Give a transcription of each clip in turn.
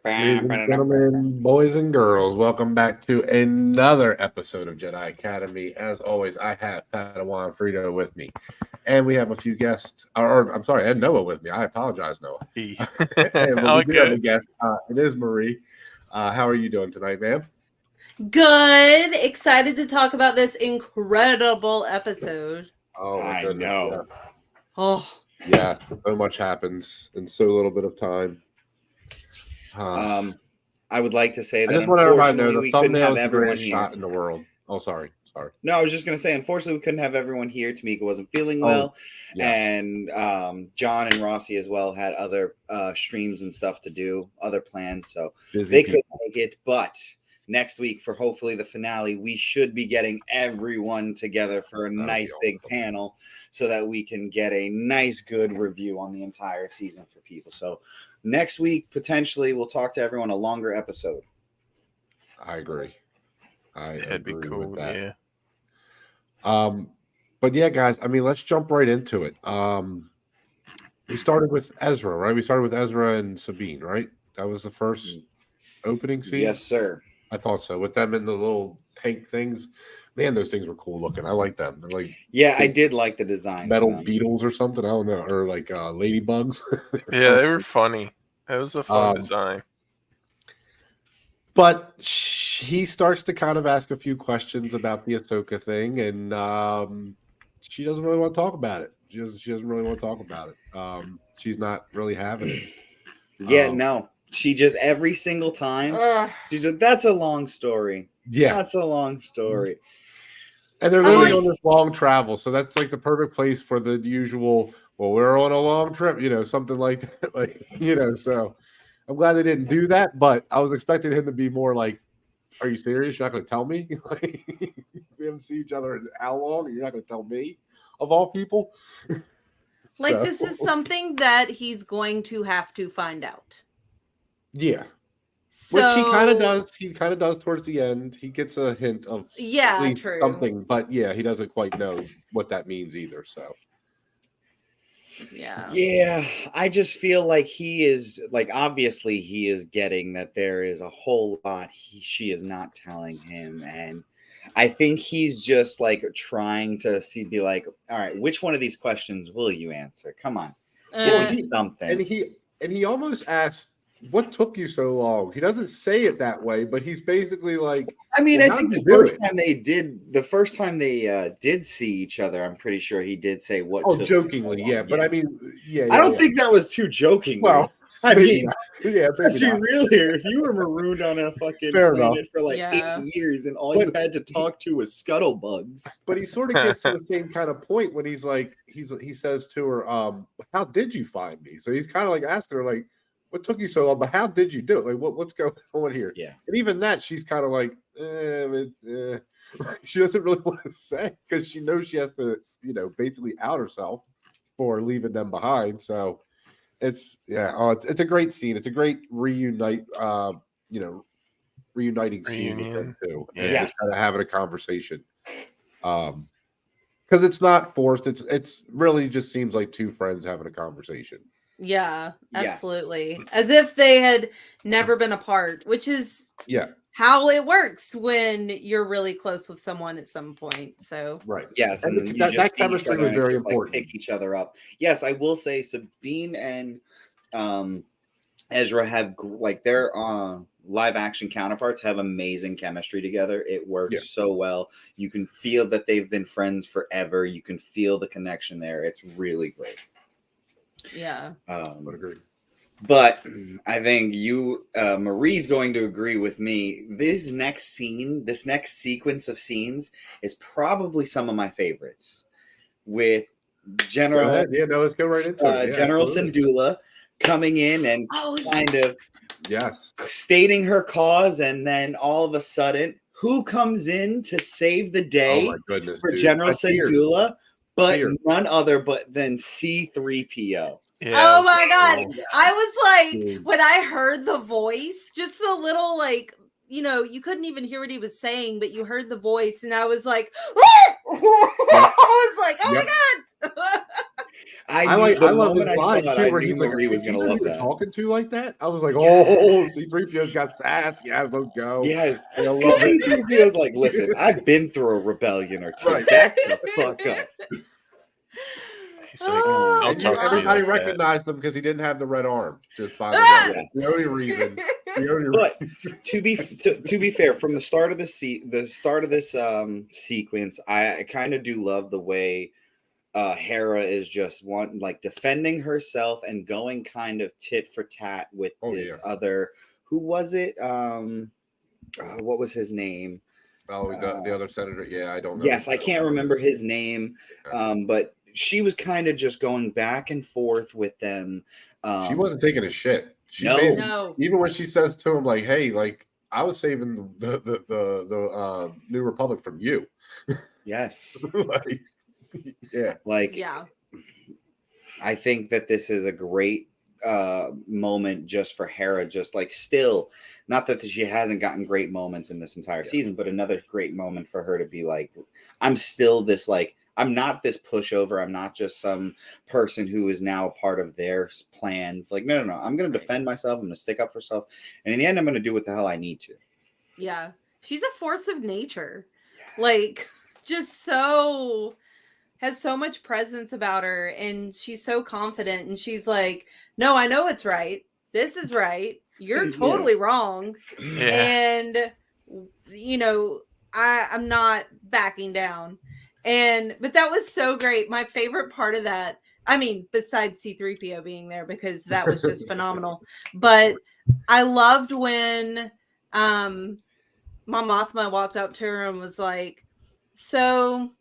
Ladies and gentlemen, boys and girls, welcome back to another episode of Jedi Academy. As always, I have Padawan Frito with me, and we have a few guests. Or I'm sorry, I had Noah with me. I apologize, Noah. And but we do have a guest. It is Marie. How are you doing tonight, ma'am? Good. Excited to talk about this incredible episode. Oh my I goodness! know. Yeah. Oh, Yeah, so much happens in so little bit of time. I would like to say I that just want everybody to know unfortunately the we couldn't thumbnail have is the everyone greatest here. shot in the world. Oh, sorry. No, I was just going to say, unfortunately, we couldn't have everyone here. Tamika wasn't feeling Oh, well, yes. and John and Rossi as well had other streams and stuff to do, other plans, so Busy they people. couldn't make it. But next week, for hopefully the finale, we should be getting everyone together for a nice big panel, so that we can get a nice, good review on the entire season for people. So next week, potentially, we'll talk to everyone, a longer episode. I agree. That'd be cool, with that. yeah. But yeah, guys, I mean, let's jump right into it. We started with Ezra, right? We started with Ezra and Sabine, right? That was the first opening scene. Yes, sir. I thought so. With them in the little tank things, man, those things were cool looking. I like them. They're like I did like the design. metal beetles or something. I don't know, or like ladybugs. Yeah, they were funny. That was a fun design. But he starts to kind of ask a few questions about the Ahsoka thing, and she doesn't really want to talk about it. She doesn't really want to talk about it. She's not really having it. No. She just every single time she said, "That's a long story." Yeah, that's a long story. And they're literally on this long travel, so that's like the perfect place for the usual. Well, we're on a long trip, something like that, So I'm glad they didn't do that, but I was expecting him to be more like, "Are you serious? You're not going to tell me? We haven't seen each other in how long, and you're not going to tell me, of all people." This is something that he's going to have to find out. Yeah. So, which he kind of does. He kind of does towards the end. He gets a hint of true. something, but yeah, he doesn't quite know what that means either. So. Yeah, I just feel like he is obviously he is getting that there is a whole lot she is not telling him, and I think he's just trying to be like, all right, which one of these questions will you answer? Come on, give me something. And he almost asked, "What took you so long?" He doesn't say it that way, but he's basically like, I mean, I think the first time they did see each other, I'm pretty sure he did say what. Oh, jokingly, yeah. But I mean, I don't think that was too jokingly. Well, I mean, let's be real here. If you were marooned on a fucking planet for 8 years and all you had to talk to was scuttlebugs, but he sort of gets to the same kind of point when he's like, he says to her, "How did you find me?" So he's kind of like asking her, like, "What took you so long? But how did you do it? Like, what's going on here?" Yeah. And even that, she's kind of like, she doesn't really want to say because she knows she has to, basically out herself for leaving them behind. So it's a great scene. It's a great reuniting scene with them too. Yeah. Just kind of having a conversation. Because it's not forced. It's really just seems like two friends having a conversation. Yeah, absolutely. Yes. As if they had never been apart, which is how it works when you're really close with someone at some point. So right. Yes, and that chemistry was very important. Pick each other up. Yes, I will say Sabine and Ezra have their live action counterparts have amazing chemistry together. It works so well. You can feel that they've been friends forever. You can feel the connection there. It's really great. Yeah. Would agree. But I think Marie's going to agree with me. This next sequence of scenes is probably some of my favorites. With General let's go right into it. General Syndulla coming in and kind of stating her cause, and then all of a sudden, who comes in to save the day for General Syndulla? But none other than C-3PO. Yeah, oh my God. Cool. I was like, when I heard the voice, just the little you couldn't even hear what he was saying, but you heard the voice, and I was like, I was like, oh my God. I love his line too, where he's like, Marie was going to love that. Talking to like that. I was like, oh, C-3PO's got sass. Yes, let's go. Yes, I love it. C-3PO's like, listen, I've been through a rebellion or two. Right. Back the fuck up. He's like, don't talk to me everybody like recognized him because he didn't have the red arm. Just by the way, the only reason. But to be fair, from the start of this sequence, I kind of do love the way Hera is just defending herself and going kind of tit for tat with other. Who was it? What was his name? Oh, the other senator. Yeah, I don't know. Yes, I can't remember his name. But she was kind of just going back and forth with them. She wasn't taking a shit. No. Even when she says to him, like, "Hey, like, I was saving the New Republic from you." Yes. I think that this is a great moment just for Hera, just like still, not that she hasn't gotten great moments in this entire season, but another great moment for her to be like, I'm still this, like, I'm not this pushover. I'm not just some person who is now a part of their plans. Like, no. I'm going to defend myself. I'm going to stick up for myself. And in the end, I'm going to do what the hell I need to. Yeah. She's a force of nature. Yeah. Like, just has so much presence about her. And she's so confident. And she's like, no, I know it's right. This is right. You're totally wrong. Yeah. And, I'm not backing down. But that was so great. My favorite part of that, I mean, besides C-3PO being there, because that was just phenomenal. But I loved when Mon Mothma walked up to her and was like, so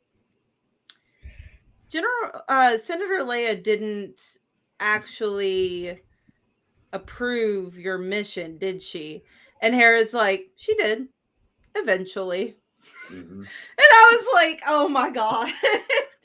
Senator Leia didn't actually approve your mission, did she? And Hera's like, she did, eventually. Mm-hmm. And I was like, oh my God.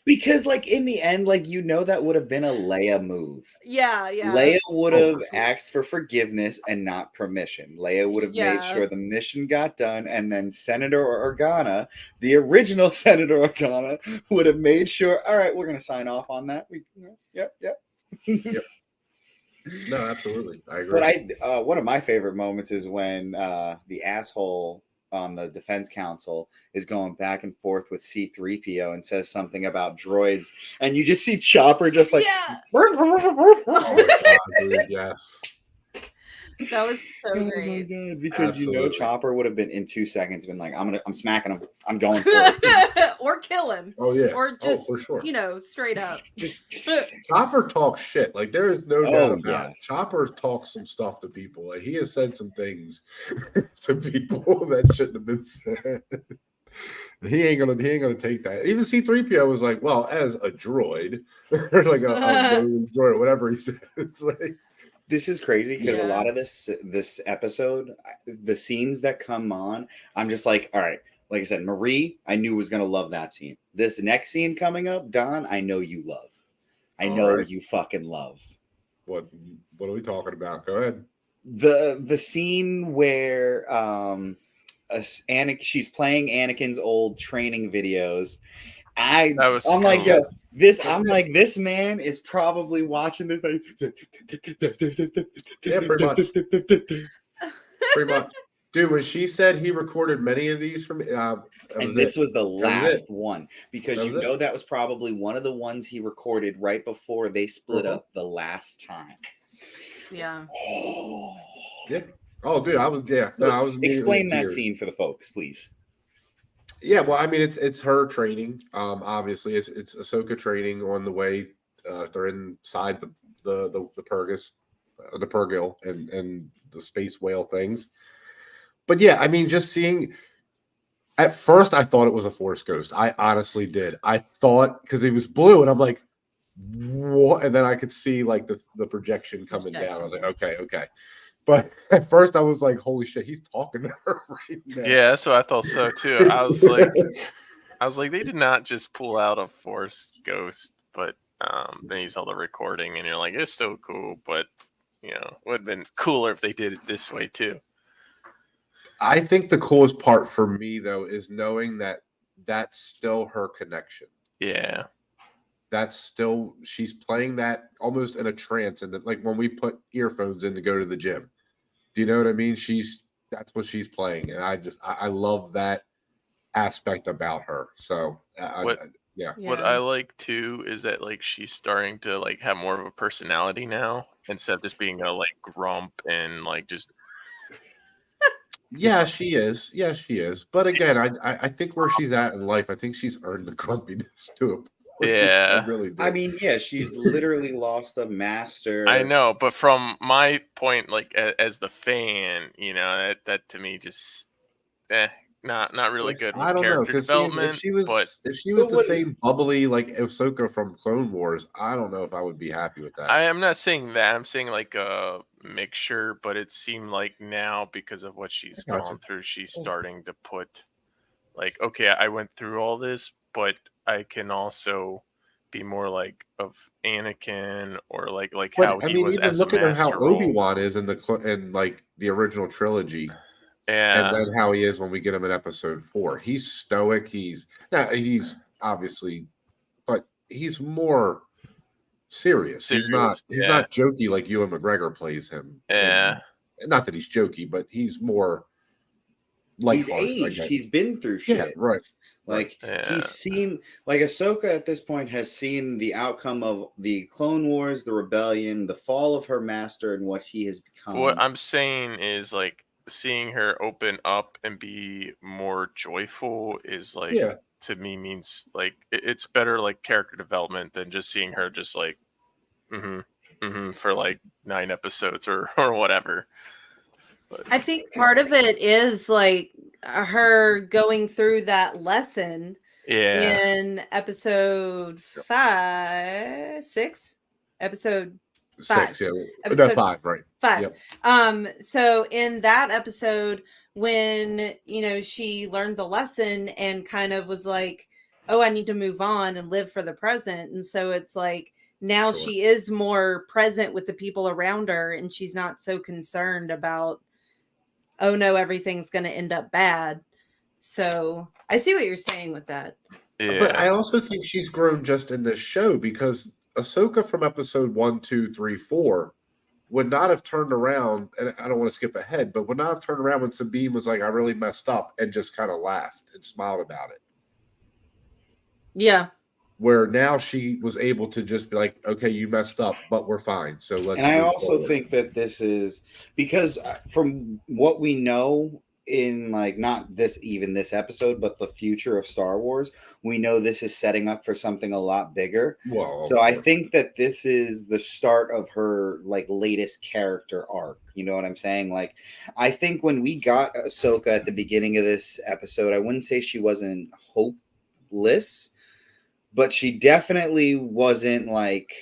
Because, like, in the end, like, that would have been a Leia move. Yeah. Leia would have asked for forgiveness and not permission. Leia would have made sure the mission got done, and then Senator Organa, the original Senator Organa, would have made sure, all right, we're going to sign off on that. Yep. No, absolutely. I agree. But one of my favorite moments is when the asshole on the Defense Council is going back and forth with C-3PO and says something about droids, and you just see Chopper just like, oh my God, dude, yes. That was so great. Oh my God, because Chopper would have been in 2 seconds been like, I'm smacking him. I'm going for it. Or kill him. Oh yeah. Or just for sure. Straight up. Chopper talks shit. Like there is no doubt about it. Chopper talks some stuff to people. Like he has said some things to people that shouldn't have been said. He ain't gonna take that. Even C-3PO was like, well, as a droid, or like a droid, or whatever he said. It's like, this is crazy because a lot of this episode, the scenes that come on, I'm just like, all right, like I said, Marie, I knew was going to love that scene. This next scene coming up, Don, I know you love. I know you fucking love. What are we talking about? Go ahead. The scene where she's playing Anakin's old training videos. I'm like, yo, this man is probably watching this. Like, yeah, pretty much. Pretty much. Dude, when she said he recorded many of these from and this was the last one, because that was probably one of the ones he recorded right before they split up the last time. Yeah. Yeah. Oh, dude, I was explain that scene for the folks, please. Yeah, well, I mean, it's her training. Obviously, it's Ahsoka training on the way. They're inside the Purgus, the Purgil, and the space whale things. But yeah, I mean, just seeing. At first, I thought it was a Force ghost. I honestly did. I thought because it was blue, and I'm like, what? And then I could see like the projection coming down. I was like, okay. But at first I was like, holy shit, he's talking to her right now. Yeah, that's what I thought so too. I was like, they did not just pull out a Force ghost, but then you saw the recording and you're like, it's so cool, but it would have been cooler if they did it this way too. I think the coolest part for me though is knowing that that's still her connection. Yeah. that's still, she's playing that almost in a trance, and like when we put earphones in to go to the gym. Do you know what I mean? That's what she's playing, and I love that aspect about her. So yeah. What I like too is that like she's starting to like have more of a personality now instead of just being a like grump and like just. Yeah, she is. Yeah, she is. But again, I think where she's at in life, I think she's earned the grumpiness to a point. Yeah. I really do. I mean, yeah, she's literally lost a master. I know, but from my point, like as the fan, you know, that to me just not really good with I don't know, character because development. if she was but the same bubbly like Ahsoka from Clone Wars, I don't know if I would be happy with that. I am not saying that. I'm saying like a mixture, but it seemed like now because of what she's gone through, she's starting to put like, okay, I went through all this, but I can also be more like of Anakin or like how I he mean, was even as a look at how master role. Obi-Wan is in like the original trilogy. Yeah. And then how he is when we get him in episode 4. He's stoic. He's obviously, but he's more serious. He's not jokey like Ewan McGregor plays him. Yeah. And not that he's jokey, but he's more like he's aged. He's been through shit. Yeah, right. Like he's seen, like Ahsoka at this point has seen the outcome of the Clone Wars, the rebellion, the fall of her master, and what he has become. What I'm saying is like seeing her open up and be more joyful is like to me means like it's better like character development than just seeing her just like for like 9 episodes or whatever. But I think part of it is like her going through that lesson in episode 6, episode 5. 6, yeah. Episode 5, right. 5. Yep. So in that episode, when, you know, she learned the lesson and kind of was like, oh, I need to move on and live for the present. And so it's like, now she is more present with the people around her, and she's not so concerned about, oh no, everything's going to end up bad. So I see what you're saying with that. Yeah. But I also think she's grown just in this show, because Ahsoka from episode 1, 2, 3, 4 would not have turned around, and I don't want to skip ahead, but would not have turned around when Sabine was like, I really messed up, and just kind of laughed and smiled about it. Yeah. Where now she was able to just be like, okay, you messed up, but we're fine. So let's. And I also think that this is because from what we know in like not this episode, but the future of Star Wars, we know this is setting up for something a lot bigger. Well, so I think that this is the start of her like latest character arc. You know what I'm saying? Like, I think when we got Ahsoka at the beginning of this episode, I wouldn't say she wasn't hopeless, but she definitely wasn't like,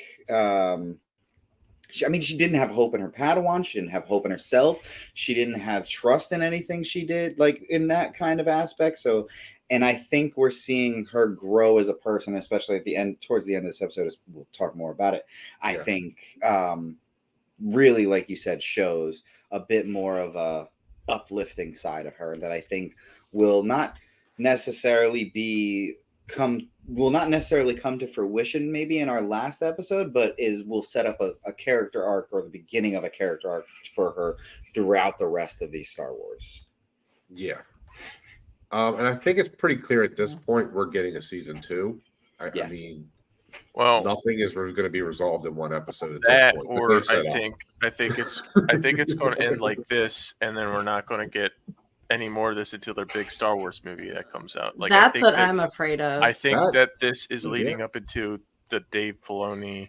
she didn't have hope in her Padawan. She didn't have hope in herself. She didn't have trust in anything she did, like in that kind of aspect. So, and I think we're seeing her grow as a person, especially at the end, towards the end of this episode, as we'll talk more about it. I think really, like you said, shows a bit more of a uplifting side of her that I think will not necessarily come to fruition maybe in our last episode, but will set up a character arc, or the beginning of a character arc for her throughout the rest of these Star Wars. Yeah. And I think it's pretty clear at this point we're getting a season 2. I mean, well, nothing is going to be resolved in one episode at that this point. Or I think it's going to end like this, and then we're not going to get any more of this until their big Star Wars movie that comes out. Like, that's what I'm afraid of. I think that this is leading up into the Dave Filoni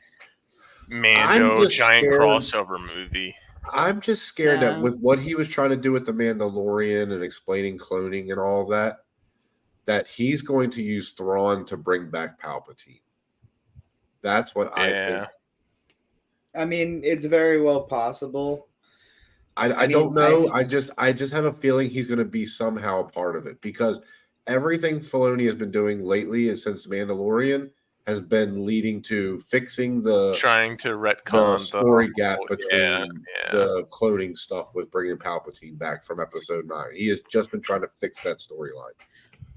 Mando giant crossover movie. I'm just scared that with what he was trying to do with the Mandalorian and explaining cloning and all that he's going to use Thrawn to bring back Palpatine. That's what I think. I mean, it's very well possible. I don't know. I just have a feeling he's going to be somehow a part of it, because everything Filoni has been doing lately and since Mandalorian has been leading to fixing trying to retcon the story gap between the cloning stuff with bringing Palpatine back from episode 9. He has just been trying to fix that storyline.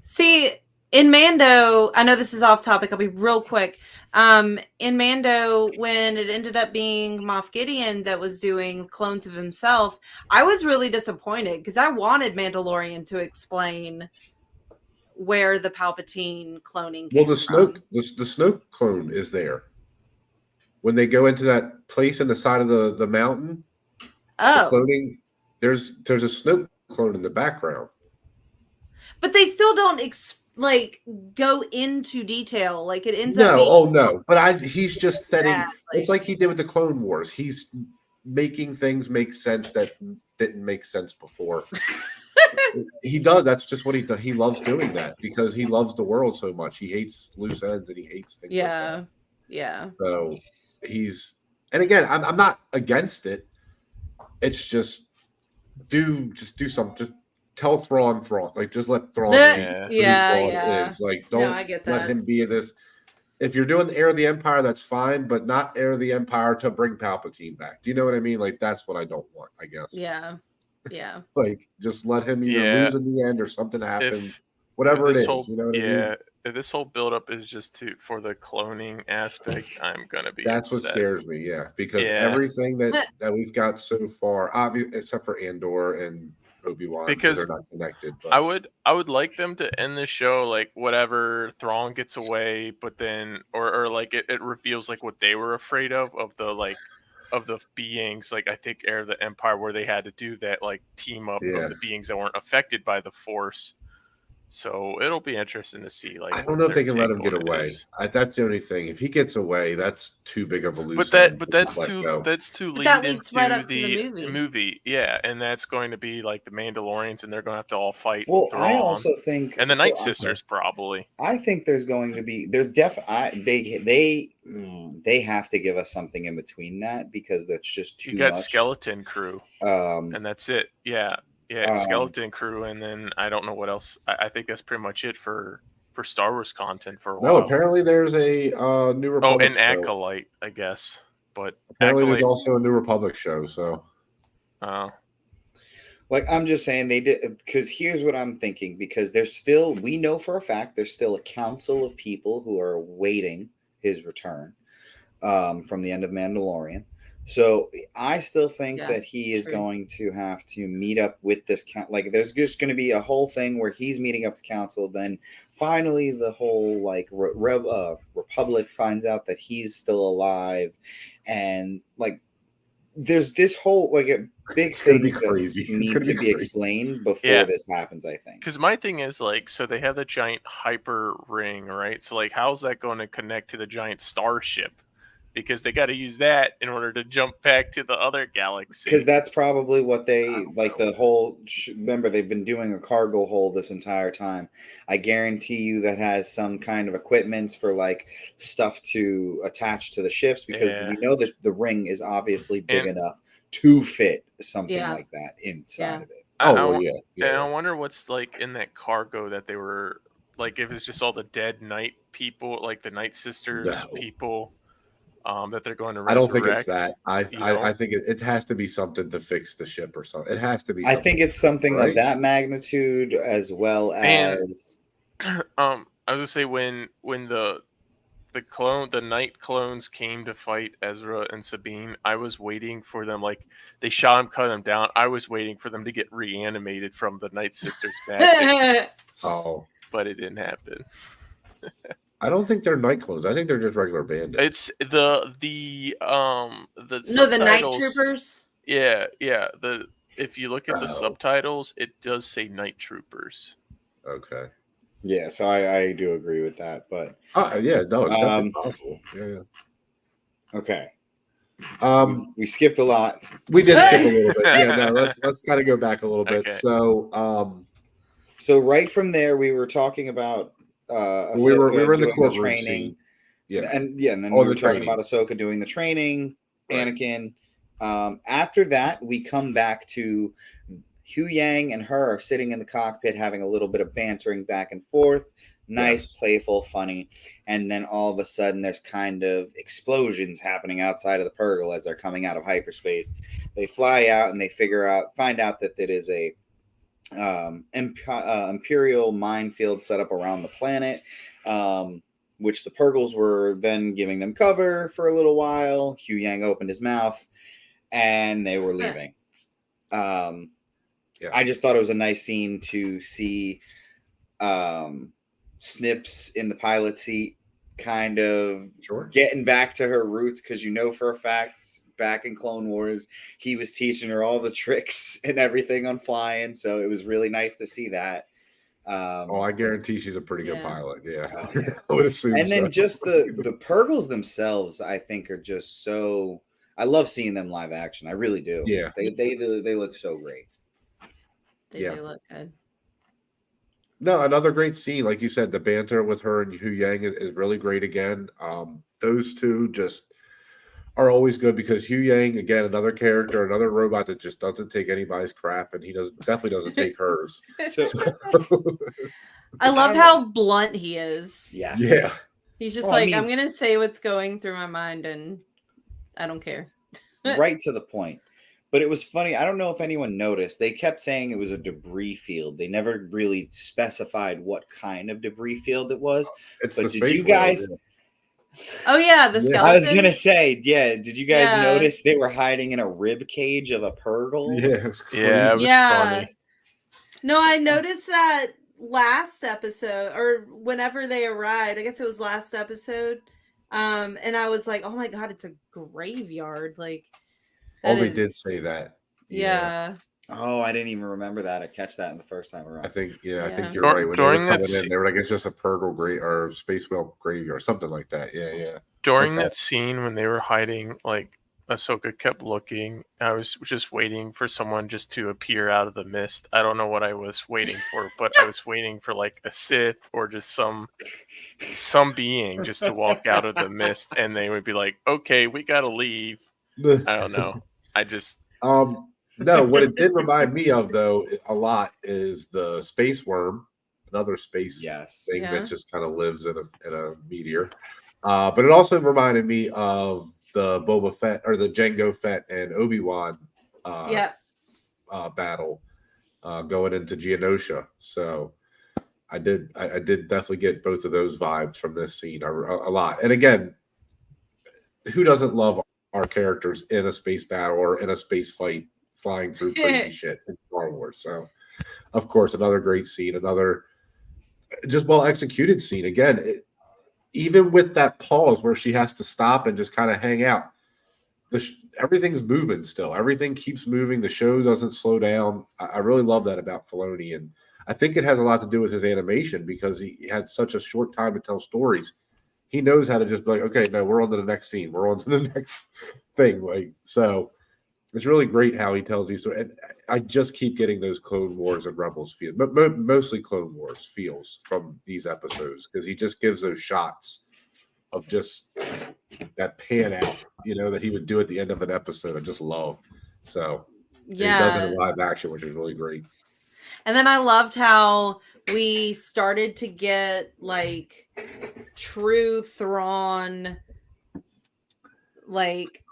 See, In Mando, I know this is off topic. I'll be real quick. In Mando, when it ended up being Moff Gideon that was doing clones of himself, I was really disappointed because I wanted Mandalorian to explain where the Palpatine cloning Well, came from. the Snoke clone is there. When they go into that place in the side of the mountain, the Oh, cloning, there's a Snoke clone in the background. but they still don't go into detail. Like it ends up No, being oh no. But he's just setting that, it's like he did with the Clone Wars. He's making things make sense that didn't make sense before. He does. That's just what he does. He loves doing that because he loves the world so much. He hates loose ends and he hates things like that. yeah. So he's, and again, I'm not against it. It's just do something. Just tell Thrawn, like just let Thrawn Yeah. be who Thrawn is. Like No, don't I get let that. him be in this. If you're doing the Heir of the Empire, that's fine, but not Heir of the Empire to bring Palpatine back. Do you know what I mean? Like that's what I don't want, I guess. Yeah. Like just let him either lose in the end or something happens. Whatever it is, you know what I mean? If this whole buildup is just for the cloning aspect, I'm gonna be That's upset. what scares me, because Yeah. everything that we've got so far, except for Andor and Obi-Wan, because they're not connected. But I would like them to end the show like whatever Thrawn gets away, but then or like it reveals like what they were afraid of the beings, like I think Heir of the Empire, where they had to do that like team up of the beings that weren't affected by the Force. So it'll be interesting to see. Like I don't know if they can let him get away. That's the only thing. If he gets away, that's too big of a loose end. But that's too that leads right up to the movie. Yeah, and that's going to be like the Mandalorians, and they're going to have to all fight. Well, Thrawn, I also think, and the Night Sisters probably. I think there's they have to give us something in between that because that's just too much. You got Skeleton Crew, and that's it. Yeah, Skeleton Crew, and then I don't know what else. I think that's pretty much it for Star Wars content for a while. No, apparently there's a New Republic. Oh, and Acolyte, I guess. But apparently Acolyte, there's also a New Republic show. So, like I'm just saying they did, because here's what I'm thinking, because we know for a fact there's still a council of people who are awaiting his return from the end of Mandalorian. So I still think that he is going to have to meet up with this like there's just going to be a whole thing where he's meeting up with the council. Then finally the whole like Republic finds out that he's still alive, and like there's this whole like a big thing that need to be explained before this happens, I think. Because my thing is like, so they have the giant hyper ring, right? So like, how's that going to connect to the giant starship? Because they got to use that in order to jump back to the other galaxy. Because that's probably what they like. The whole remember they've been doing a cargo hold this entire time. I guarantee you that has some kind of equipments for like stuff to attach to the ships, because we know that the ring is obviously big enough to fit something like that inside of it. And I wonder what's like in that cargo that they were like, if it's just all the dead Night people, like the Night Sisters people. That they're going to resurrect. I don't think it's that. I think it has to be something to fix the ship or something. It has to be. I think it's something of that magnitude, as well as. I was gonna say when the Night clones came to fight Ezra and Sabine, I was waiting for them. Like they shot him, cut him down. I was waiting for them to get reanimated from the Night Sisters back. But it didn't happen. I don't think they're Night clones. I think they're just regular bandits. It's the Night Troopers. Yeah. If you look at the subtitles, it does say Night Troopers. Okay. Yeah, so I do agree with that, but it's definitely possible. Yeah. Okay. We skipped a lot. We did skip a little bit. Yeah, no, let's kind of go back a little bit. So so right from there we were talking about we were in the courtroom training scene. And then we were talking about Ahsoka doing the training, Anakin. After that, we come back to Hu Yang and her are sitting in the cockpit having a little bit of bantering back and forth. Nice, playful, funny. And then all of a sudden there's kind of explosions happening outside of the Purgle as they're coming out of hyperspace. They fly out and they find out that it is a Imperial minefield set up around the planet, which the Purgles were then giving them cover for a little while. Hu Yang opened his mouth, and they were leaving. I just thought it was a nice scene to see Snips in the pilot seat kind of getting back to her roots, because for a fact back in Clone Wars he was teaching her all the tricks and everything on flying, so it was really nice to see that. I guarantee she's a pretty good pilot. I would assume. And then just the Purgles themselves, I think, are just so. I love seeing them live action. I really do. Yeah, they look so great. They do look good. No, another great scene, like you said, the banter with her and Hu Yang is really great again. Those two just are always good, because Hu Yang, again, another character, another robot that just doesn't take anybody's crap, and he definitely doesn't take hers. I love how blunt he is. Yes. Yeah. He's just I'm going to say what's going through my mind, and I don't care. Right to the point. But it was funny. I don't know if anyone noticed. They kept saying it was a debris field. They never really specified what kind of debris field it was. But did you guys... Oh, yeah, the skeleton. I was going to say, did you guys notice they were hiding in a rib cage of a Purgle? Yeah, it was funny. No, I noticed that last episode, or whenever they arrived. I guess it was last episode. And I was like, oh my God, it's a graveyard. Like, they did say that. Yeah. Oh, I didn't even remember that. I catch that in the first time around. I think you're right. When they were coming in, they were like, it's just a Purgle grave or Space Whale graveyard or something like that. Yeah. During that scene when they were hiding, like, Ahsoka kept looking. I was just waiting for someone just to appear out of the mist. I don't know what I was waiting for, but I was waiting for like a Sith or just some being just to walk out of the mist, and they would be like, "Okay, we gotta leave." I don't know. I just no. What it did remind me of, though, a lot is the space worm, another space thing that just kind of lives in a meteor. But it also reminded me of the Boba Fett or the Jango Fett and Obi-Wan battle going into Geonosia. So I did definitely get both of those vibes from this scene a lot. And again, who doesn't love our characters in a space battle or in a space fight flying through crazy shit in Star Wars? So, of course, another great scene, another just well executed scene. Again, even with that pause where she has to stop and just kind of hang out, everything's moving still. Everything keeps moving. The show doesn't slow down. I really love that about Filoni, and I think it has a lot to do with his animation, because he had such a short time to tell stories. He knows how to just be like, okay, no, we're on to the next scene. We're on to the next thing. Like, so it's really great how he tells these stories. And I just keep getting those Clone Wars and Rebels feels, but mostly Clone Wars feels from these episodes, because he just gives those shots of just that pan out, that he would do at the end of an episode. I just love. So he does it in live action, which is really great. And then I loved how we started to get like true Thrawn, like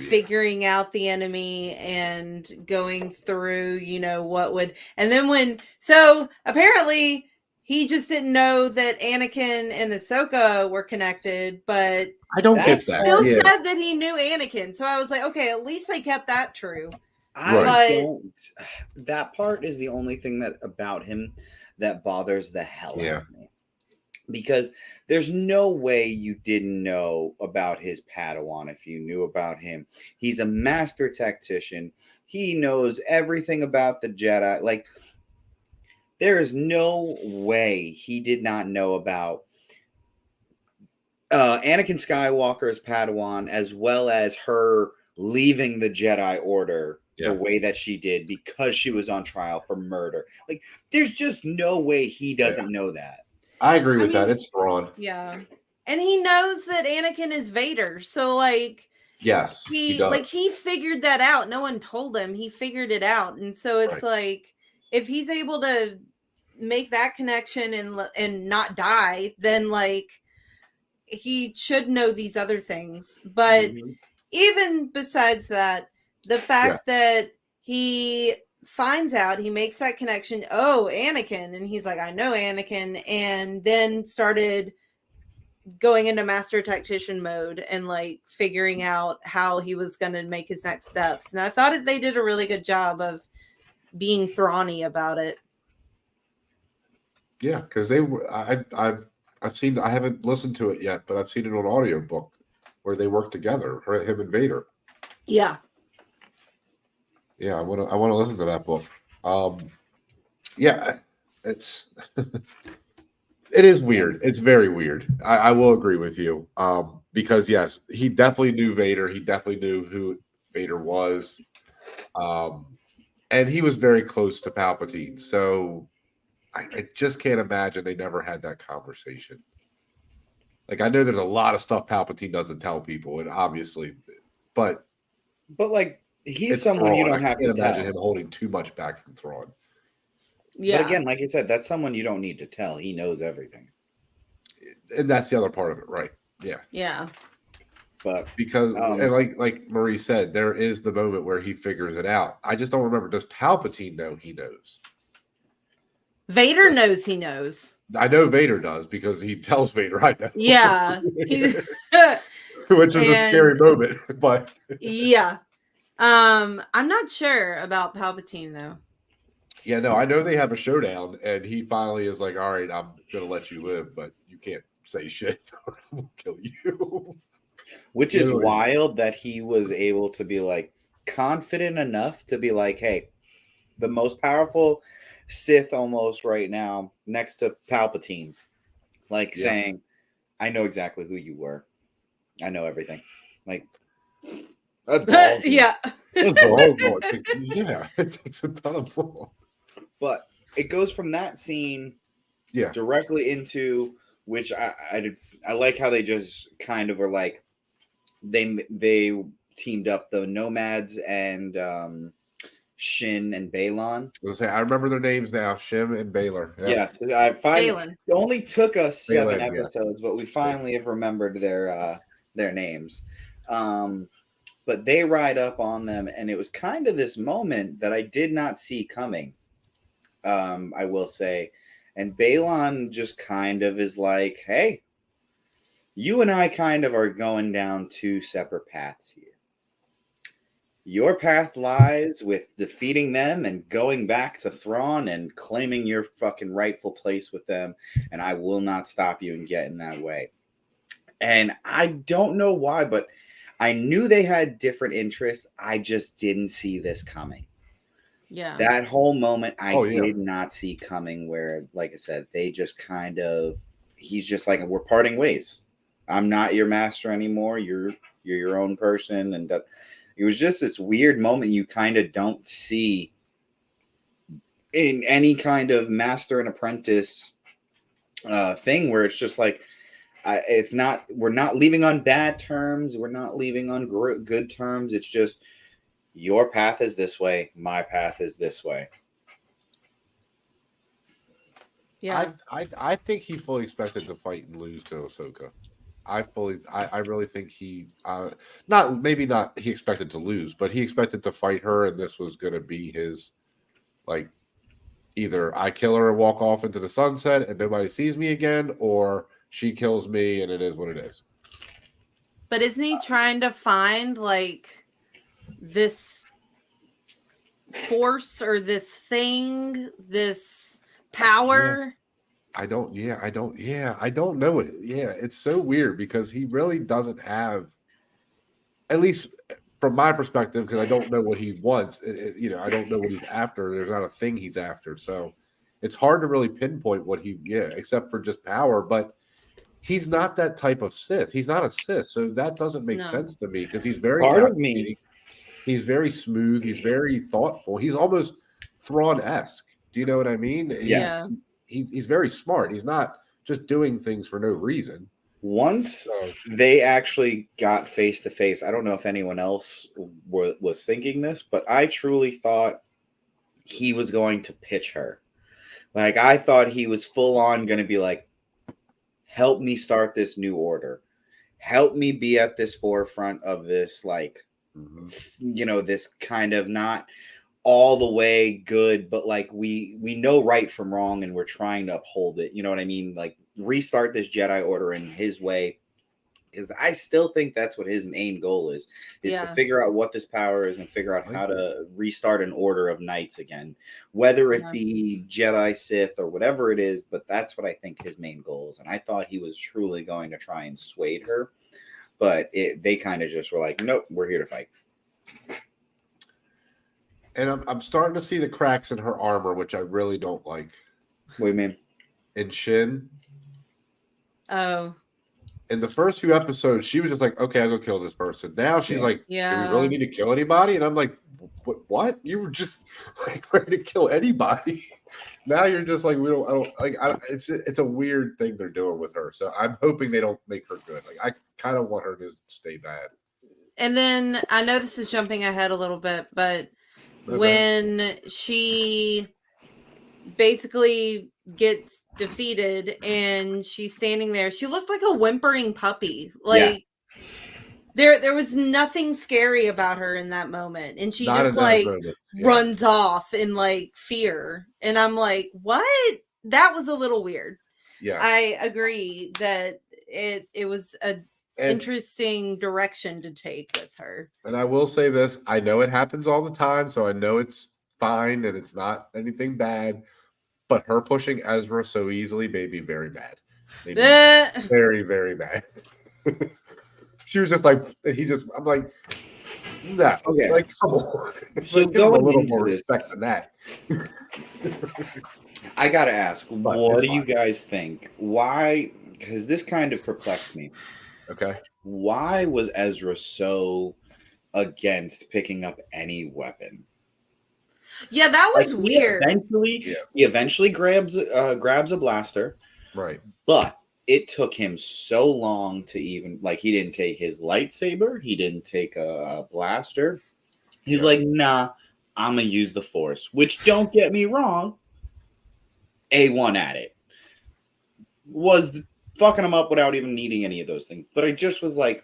figuring out the enemy and going through, what would, and then so apparently he just didn't know that Anakin and Ahsoka were connected, but I don't get that. Still said that he knew Anakin. So I was like, okay, at least they kept that true. That part is the only thing that about him that bothers the hell out of me. Because there's no way you didn't know about his Padawan if you knew about him. He's a master tactician. He knows everything about the Jedi. Like, there is no way he did not know about Anakin Skywalker's Padawan, as well as her leaving the Jedi Order the way that she did because she was on trial for murder. Like, there's just no way he doesn't know that. I agree with that. It's Thrawn. Yeah. And he knows that Anakin is Vader. So, like, yes, he does. He figured that out. No one told him. He figured it out. And so it's like, if he's able to make that connection and not die, then like he should know these other things. But even besides that, the fact that he finds out, he makes that connection. Oh, Anakin. And he's like, I know Anakin. And then started going into master tactician mode and like figuring out how he was going to make his next steps. And I thought they did a really good job of being Thrawny about it. Yeah, because I've seen, I haven't listened to it yet, but I've seen it on audiobook where they work together, him and Vader. Yeah. Yeah, I want to listen to that book. Yeah, it's it is weird. It's very weird. I will agree with you. Because yes, he definitely knew Vader. He definitely knew who Vader was. And he was very close to Palpatine. So I just can't imagine they never had that conversation. Like, I know there's a lot of stuff Palpatine doesn't tell people, and obviously, but like he's it's someone you Thrawn. don't have I can't to imagine tell. him holding too much back from Thrawn. Yeah. But again, like you said, that's someone you don't need to tell. He knows everything. And that's the other part of it, right? Yeah. Yeah. But Because and like Marie said, there is the moment where he figures it out. I just don't remember. Does Palpatine know he knows? Vader knows he knows. I know Vader does because he tells Vader, I know. Yeah. Which is a scary moment. But yeah. I'm not sure about Palpatine though. yeah, no, I know they have a showdown, and he finally is like, all right, I'm gonna let you live, but you can't say shit or I will kill you. which is wild that he was able to be like confident enough to be like, hey, the most powerful Sith almost right now next to Palpatine, like saying, I know exactly who you were. I know everything. Like, that's ballsy. Yeah. That's ballsy. Yeah, it takes a ton of balls. But it goes from that scene directly into which I like how they just kind of were like they teamed up the Nomads and Shin and Balon. I remember their names now, Shim and Baylor. Yeah. Yes, I finally. Balin. It only took us 7 Balin, episodes, but we finally have remembered their names. But they ride up on them, and it was kind of this moment that I did not see coming. I will say, and Balon just kind of is like, "Hey, you and I kind of are going down 2 separate paths here. Your path lies with defeating them and going back to Thrawn and claiming your fucking rightful place with them, and I will not stop you and get in that way." And I don't know why, but I knew they had different interests. I just didn't see this coming. Yeah. That whole moment I did not see coming where, like I said, they just kind of, he's just like, we're parting ways. I'm not your master anymore. You're your own person. And that it was just this weird moment you kind of don't see in any kind of master and apprentice thing where it's just like, it's not, we're not leaving on bad terms. We're not leaving on good terms. It's just, your path is this way. My path is this way. Yeah. I think he fully expected to fight and lose to Ahsoka. I really think he not he expected to lose, but he expected to fight her, and this was going to be his, like, either I kill her and walk off into the sunset and nobody sees me again, or she kills me and it is what it is. But isn't he trying to find like this force or this thing, this power? I don't know it. Yeah, it's so weird because he really doesn't have, at least from my perspective, because I don't know what he wants. I don't know what he's after. There's not a thing he's after, so it's hard to really pinpoint what except for just power. But he's not that type of Sith. He's not a Sith, so that doesn't make sense to me because he's very part of me. He's very smooth. He's very thoughtful. He's almost Thrawn-esque. Do you know what I mean? Yes. He's very smart. He's not just doing things for no reason. Once they actually got face to face, I don't know if anyone else was thinking this, but I truly thought he was going to pitch her. Like, I thought he was full on going to be like, help me start this new order. Help me be at this forefront of this, like, this kind of not all the way good, but like we know right from wrong and we're trying to uphold it. You know what I mean? Like restart this Jedi Order in his way. Because I still think that's what his main goal is to figure out what this power is and figure out how to restart an order of knights again, whether it be Jedi, Sith, or whatever it is. But that's what I think his main goal is. And I thought he was truly going to try and sway her, but they kind of just were like, nope, we're here to fight. And I'm starting to see the cracks in her armor, which I really don't like. What do you mean? In Shin. Oh. In the first few episodes, she was just like, okay, I'll go kill this person. Now she's like, do we really need to kill anybody? And I'm like, what? You were just like ready to kill anybody. Now you're just like, it's a weird thing they're doing with her. So I'm hoping they don't make her good. Like, I kind of want her to stay bad. And then I know this is jumping ahead a little bit, but when she basically gets defeated and she's standing there, she looked like a whimpering puppy. Like there was nothing scary about her in that moment, and she just like runs off in like fear, and I'm like, what? That was a little weird. I agree that it was a interesting direction to take with her. And I will say this, I know it happens all the time, so I know it's fine and it's not anything bad. But her pushing Ezra so easily made me very bad. Very, very bad. She was just like, I'm like, no. Okay. Like, come on. So like, going a little more respect than that. I got to ask, what do you guys think? Why? Because this kind of perplexed me. Okay. Why was Ezra so against picking up any weapon? Yeah, that was weird. He eventually grabs a blaster. Right. But it took him so long to even, like, he didn't take his lightsaber. He didn't take a blaster. He's like, nah, I'm going to use the Force. Which, don't get me wrong, A1 at it. Was fucking him up without even needing any of those things. But I just was like,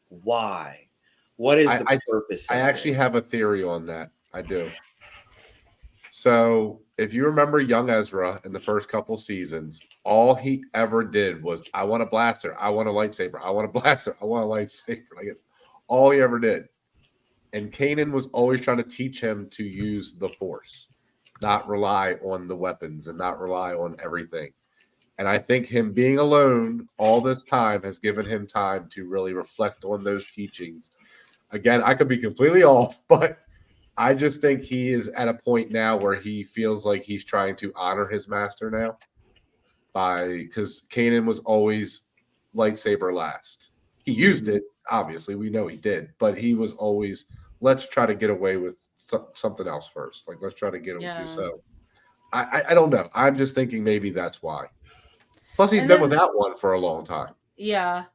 why? What is the purpose? I actually have a theory on that. I do. So if you remember young Ezra in the first couple seasons, all he ever did was, I want a blaster, I want a lightsaber, I want a blaster, I want a lightsaber. Like, it's all he ever did. And Kanan was always trying to teach him to use the Force, not rely on the weapons and not rely on everything. And I think him being alone all this time has given him time to really reflect on those teachings. Again, I could be completely off, but I just think he is at a point now where he feels like he's trying to honor his master now, because Kanan was always lightsaber last. He used it, obviously, we know he did, but he was always, let's try to get away with something else first. Like, let's try to get away. So I don't know. I'm just thinking maybe that's why. Plus, he's been without one for a long time. Yeah.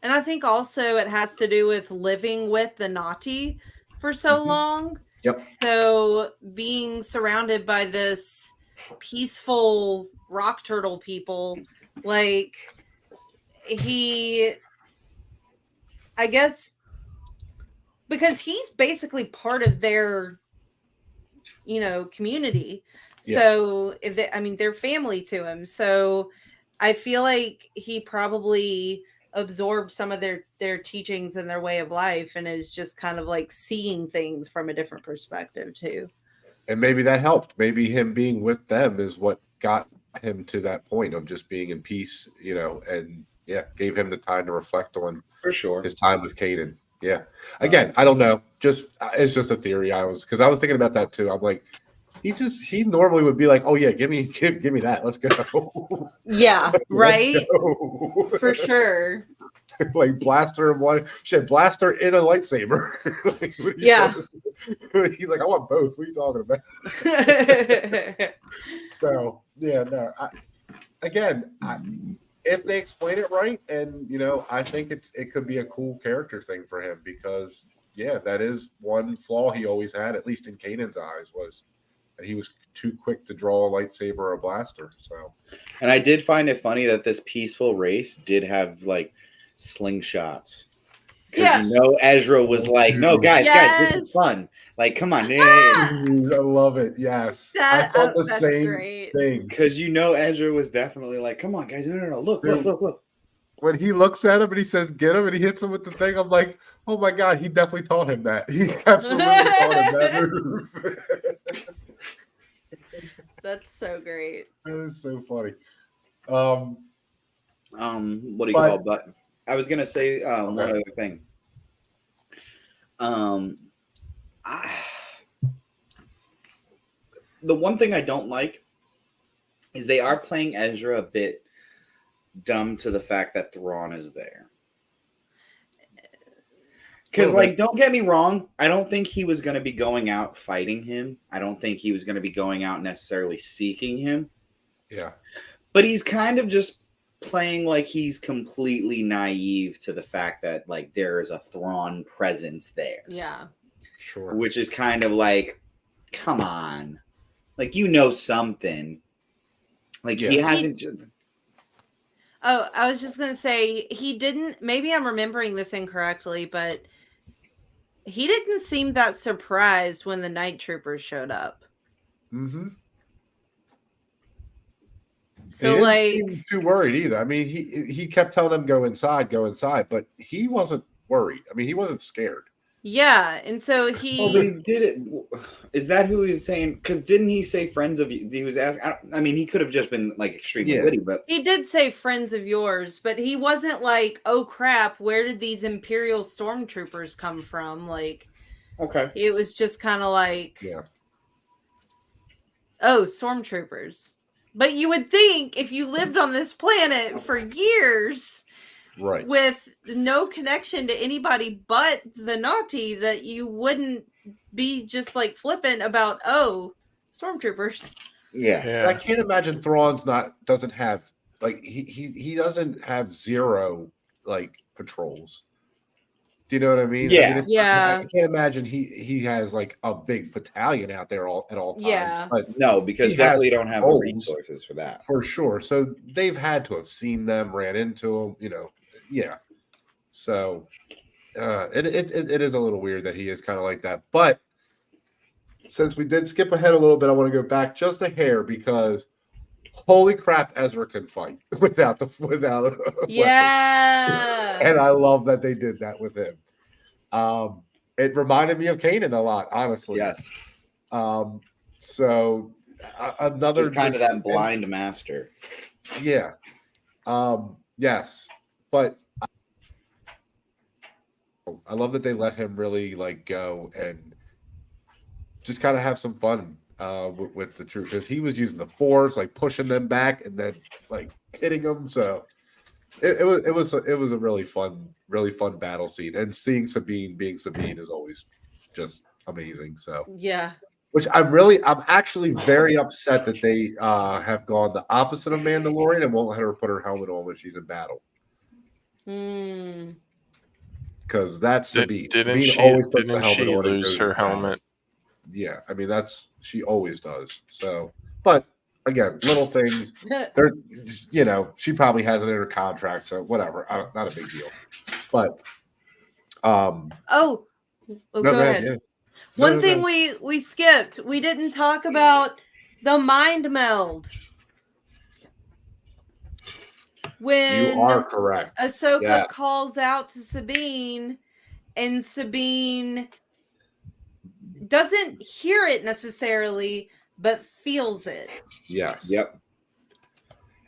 And I think also it has to do with living with the Na'vi for so long. Yep. So being surrounded by this peaceful rock turtle people, like, I guess, because he's basically part of their, community. Yeah. So they're family to him. So I feel like he probably absorbed some of their teachings and their way of life and is just kind of like seeing things from a different perspective too. And maybe that helped. Maybe him being with them is what got him to that point of just being in peace, and gave him the time to reflect on for sure his time with Kanan. Yeah. Again, I don't know. It's just a theory. Because I was thinking about that too. I'm like, he normally would be like, oh yeah, give me that. Let's go. Yeah, right. Go. For sure. Like blaster and one. She had blaster in a lightsaber. Yeah. He's like, I want both. What are you talking about? So yeah, no. If they explain it right, and I think it could be a cool character thing for him, because that is one flaw he always had, at least in Kanan's eyes, was that he was too quick to draw a lightsaber or a blaster. So, and I did find it funny that this peaceful race did have like slingshots, Because Ezra was like, "No, guys, this is fun. Like, come on, I love it. Yes, I thought the that's same great. thing. Because Ezra was definitely like, "Come on, guys, no, look." When he looks at him and he says, "Get him," and he hits him with the thing, I'm like, "Oh my god, he definitely taught him that. He absolutely taught him that move." That's so great. That is so funny. What do you call? But I was gonna say one other thing. The one thing I don't like is they are playing Ezra a bit dumb to the fact that Thrawn is there. Because, like, don't get me wrong, I don't think he was going to be going out fighting him. I don't think he was going to be going out necessarily seeking him. Yeah. But he's kind of just playing like he's completely naive to the fact that, like, there is a Thrawn presence there. Yeah. Sure. Which is kind of like, come on. Like, you know something. Like, he hasn't... Oh, I was just going to say, he didn't... Maybe I'm remembering this incorrectly, but he didn't seem that surprised when the night troopers showed up. Mm-hmm. So, he like... didn't seem too worried either. I mean, he kept telling them, go inside, but he wasn't worried. I mean, he wasn't scared. Yeah, and so he... Oh, but he did it... Is that who he's saying? Because didn't he say friends of you? He was asking... I mean, he could have just been, like, extremely witty, but... He did say friends of yours, but he wasn't like, oh, crap, where did these Imperial stormtroopers come from? Like... Okay. It was just kind of like... Yeah. Oh, stormtroopers. But you would think if you lived on this planet for years... Right. With no connection to anybody but the naughty, that you wouldn't be just like flippant about, oh, stormtroopers. Yeah. I can't imagine Thrawn's doesn't have like he doesn't have zero like patrols. Do you know what I mean? Yeah. I mean, I can't imagine he has like a big battalion out there at all times. Yeah. But no, because definitely don't have the resources for that. For sure. So they've had to have seen them, ran into them, you know. Yeah. So it is a little weird that he is kind of like that. But since we did skip ahead a little bit, I want to go back just a hair because holy crap, Ezra can fight without yeah. And I love that they did that with him. It reminded me of Kanan a lot, honestly. Yes. So another just kind of that blind master. Yeah. Yes. But I love that they let him really like go and just kind of have some fun with the troop because he was using the force, like pushing them back and then like hitting them. So it was a really fun battle scene. And seeing Sabine being Sabine is always just amazing. So yeah. Which I'm actually very upset that they have gone the opposite of Mandalorian and won't let her put her helmet on when she's in battle. Because that's Sabine. Didn't she lose her helmet? Yeah, I mean she always does. So, but again, little things. They're, she probably has it in her contract, so whatever. Not a big deal. But go ahead. Yeah. One thing we skipped. We didn't talk about the mind meld. When you are correct. Ahsoka calls out to Sabine, and Sabine doesn't hear it necessarily, but feels it. Yes. Yep.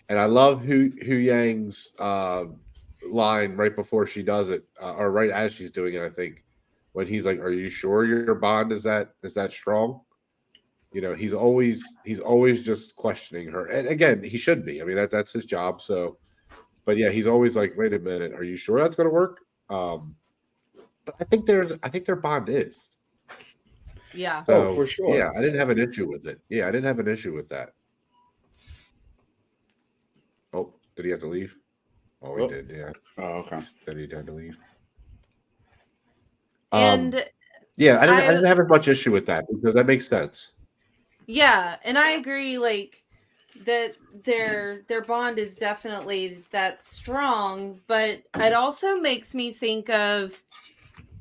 And I love Hu Yang's line right before she does it, or right as she's doing it, I think, when he's like, "Are you sure your bond is that strong?" He's always just questioning her, and again, he should be. I mean, that's his job. So. But yeah, he's always like, "Wait a minute, are you sure that's going to work?" But I think their bond is. Yeah. So, for sure. Yeah, I didn't have an issue with it. Yeah, I didn't have an issue with that. Oh, did he have to leave? Oh, he did. Yeah. Oh, okay. Then he had to leave. And yeah, I didn't have as much issue with that because that makes sense. Yeah, and I agree. Like, that their bond is definitely that strong, but it also makes me think of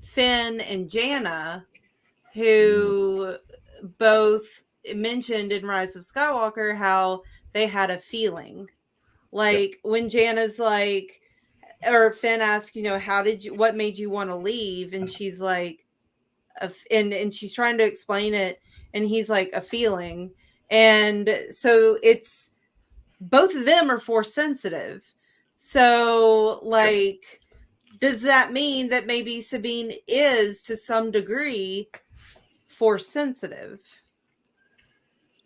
Finn and Janna, who both mentioned in Rise of Skywalker how they had a feeling. Like when Janna's like, or Finn asks, what made you want to leave? And she's like, and she's trying to explain it, and he's like, a feeling. And so it's both of them are force sensitive. So like, does that mean that maybe Sabine is to some degree force sensitive?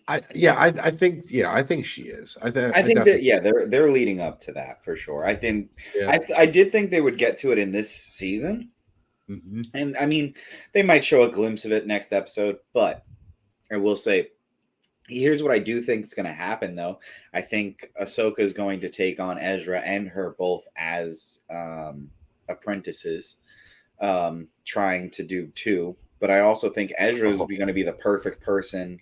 I think she is. I think that they're leading up to that for sure. I think I did think they would get to it in this season. Mm-hmm. And I mean, they might show a glimpse of it next episode, but I will say, here's what I do think is going to happen, though. I think Ahsoka is going to take on Ezra and her both as apprentices, trying to do two. But I also think Ezra is going to be the perfect person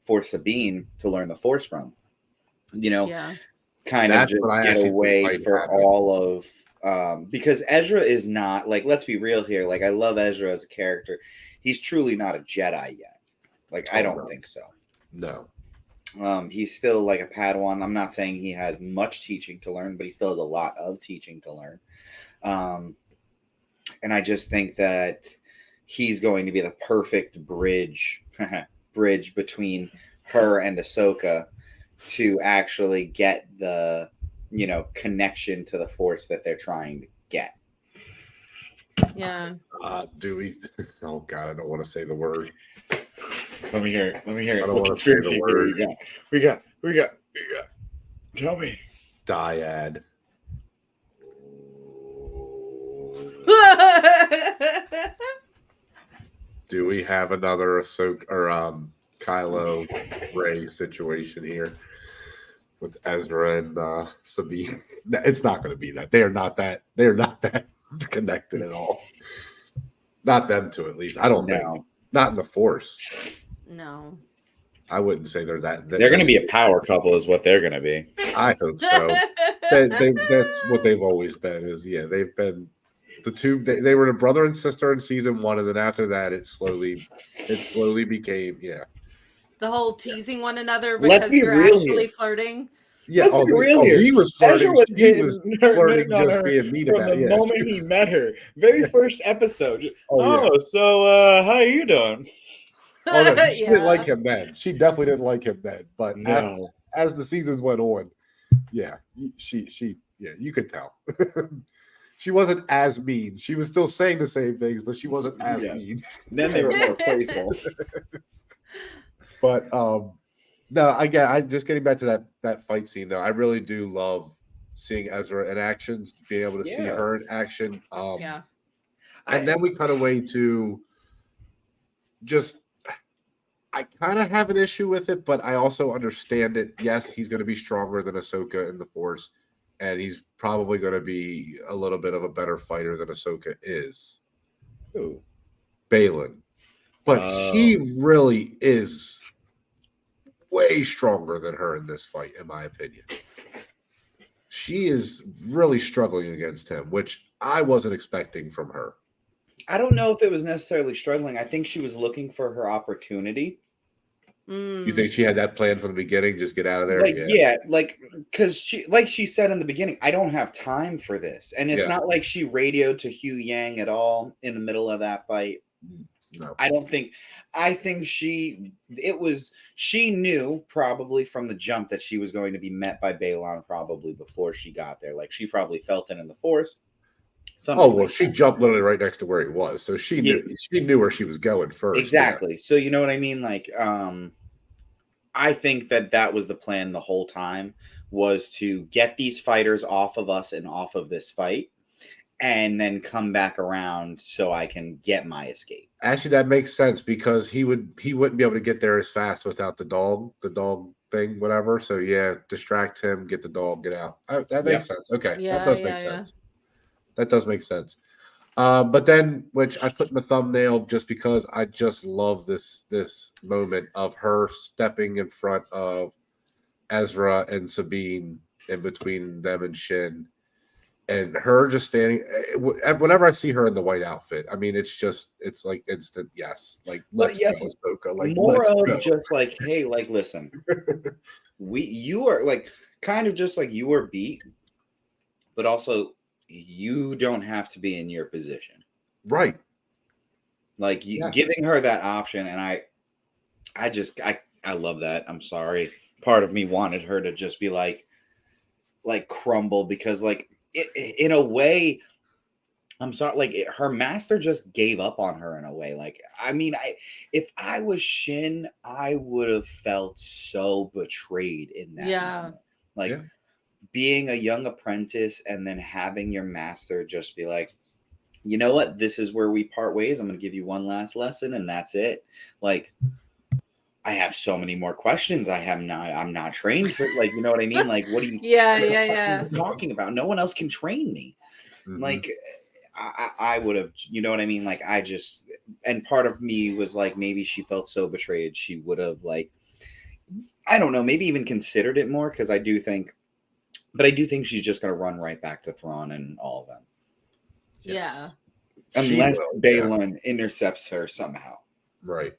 for Sabine to learn the Force from. Kind of just get away for all of. Because Ezra is not, like, let's be real here. Like, I love Ezra as a character. He's truly not a Jedi yet. Like, I don't think so. No. He's still like a Padawan. I'm not saying he has much teaching to learn, but he still has a lot of teaching to learn. And I just think that he's going to be the perfect bridge between her and Ahsoka to actually get the, connection to the Force that they're trying to get. Yeah. Do we? Oh God, I don't want to say the word. Let me hear it. I don't want to say the word. We got. Tell me. Dyad. Do we have another Ahsoka or Kylo Rey situation here with Ezra and Sabine? It's not going to be that. They are not that connected at all. Not them two, at least. I don't think. Not in the Force. No. I wouldn't say they're that. They're going to be a power couple, is what they're going to be. I hope so. That's what they've always been. They've been the two. They were a brother and sister in season 1, and then after that, it slowly became the whole teasing one another because they're actually flirting. Yeah, let's be real here. He was flirting. He was flirting, just being mean from about it. The moment he met her, very first episode. So how are you doing? Oh no, she didn't like him then. She definitely didn't like him then. But as the seasons went on, you could tell. She wasn't as mean. She was still saying the same things, but she wasn't as mean. Then they were more playful. But no, I just getting back to that fight scene though. I really do love seeing Ezra in action, being able to see her in action. And then we cut away to just. I kind of have an issue with it, but I also understand it. Yes, he's going to be stronger than Ahsoka in the Force, and he's probably going to be a little bit of a better fighter than Ahsoka is. Who? Balin. But he really is way stronger than her in this fight, in my opinion. She is really struggling against him, which I wasn't expecting from her. I don't know if it was necessarily struggling. I think she was looking for her opportunity. You think she had that plan from the beginning? Just get out of there? Because she said in the beginning, I don't have time for this. And it's not like she radioed to Hugh Yang at all in the middle of that fight. No. I think she knew probably from the jump that she was going to be met by Balon probably before she got there. Like she probably felt it in the Force. She jumped literally right next to where he was, so she knew where she was going first. Exactly. So you know what I mean? Like, I think that was the plan the whole time, was to get these fighters off of us and off of this fight, and then come back around so I can get my escape. Actually, that makes sense because he wouldn't be able to get there as fast without the dog thing, whatever. So distract him, get the dog, get out. That makes sense. Okay, that does make sense. That does make sense. But then, which I put in the thumbnail just because I just love this moment of her stepping in front of Ezra and Sabine in between them and Shin, and her just standing. Whenever I see her in the white outfit, I mean, it's like instant yes, like let's yes, go, Ahsoka. Like more let's of go. just like, hey, like listen, you are like kind of just like you were beat, but also you don't have to be in your position. Right. Like giving her that option, and I love that. I'm sorry. Part of me wanted her to just be like crumble because like in a way, I'm sorry, like her master just gave up on her in a way. Like, I mean, if I was Shin, I would have felt so betrayed in that moment. Like being a young apprentice and then having your master just be like, you know what, this is where we part ways. I'm going to give you one last lesson and that's it. Like, I have so many more questions. I'm not trained for, like, you know what I mean? Like, what are you talking about? No one else can train me. Mm-hmm. Like, I would have, you know what I mean? Like, and part of me was like, maybe she felt so betrayed. She would have, like, I don't know, maybe even considered it more because I do think she's just going to run right back to Thrawn and all of them. Yes. Yeah. Unless Baylan intercepts her somehow. Right.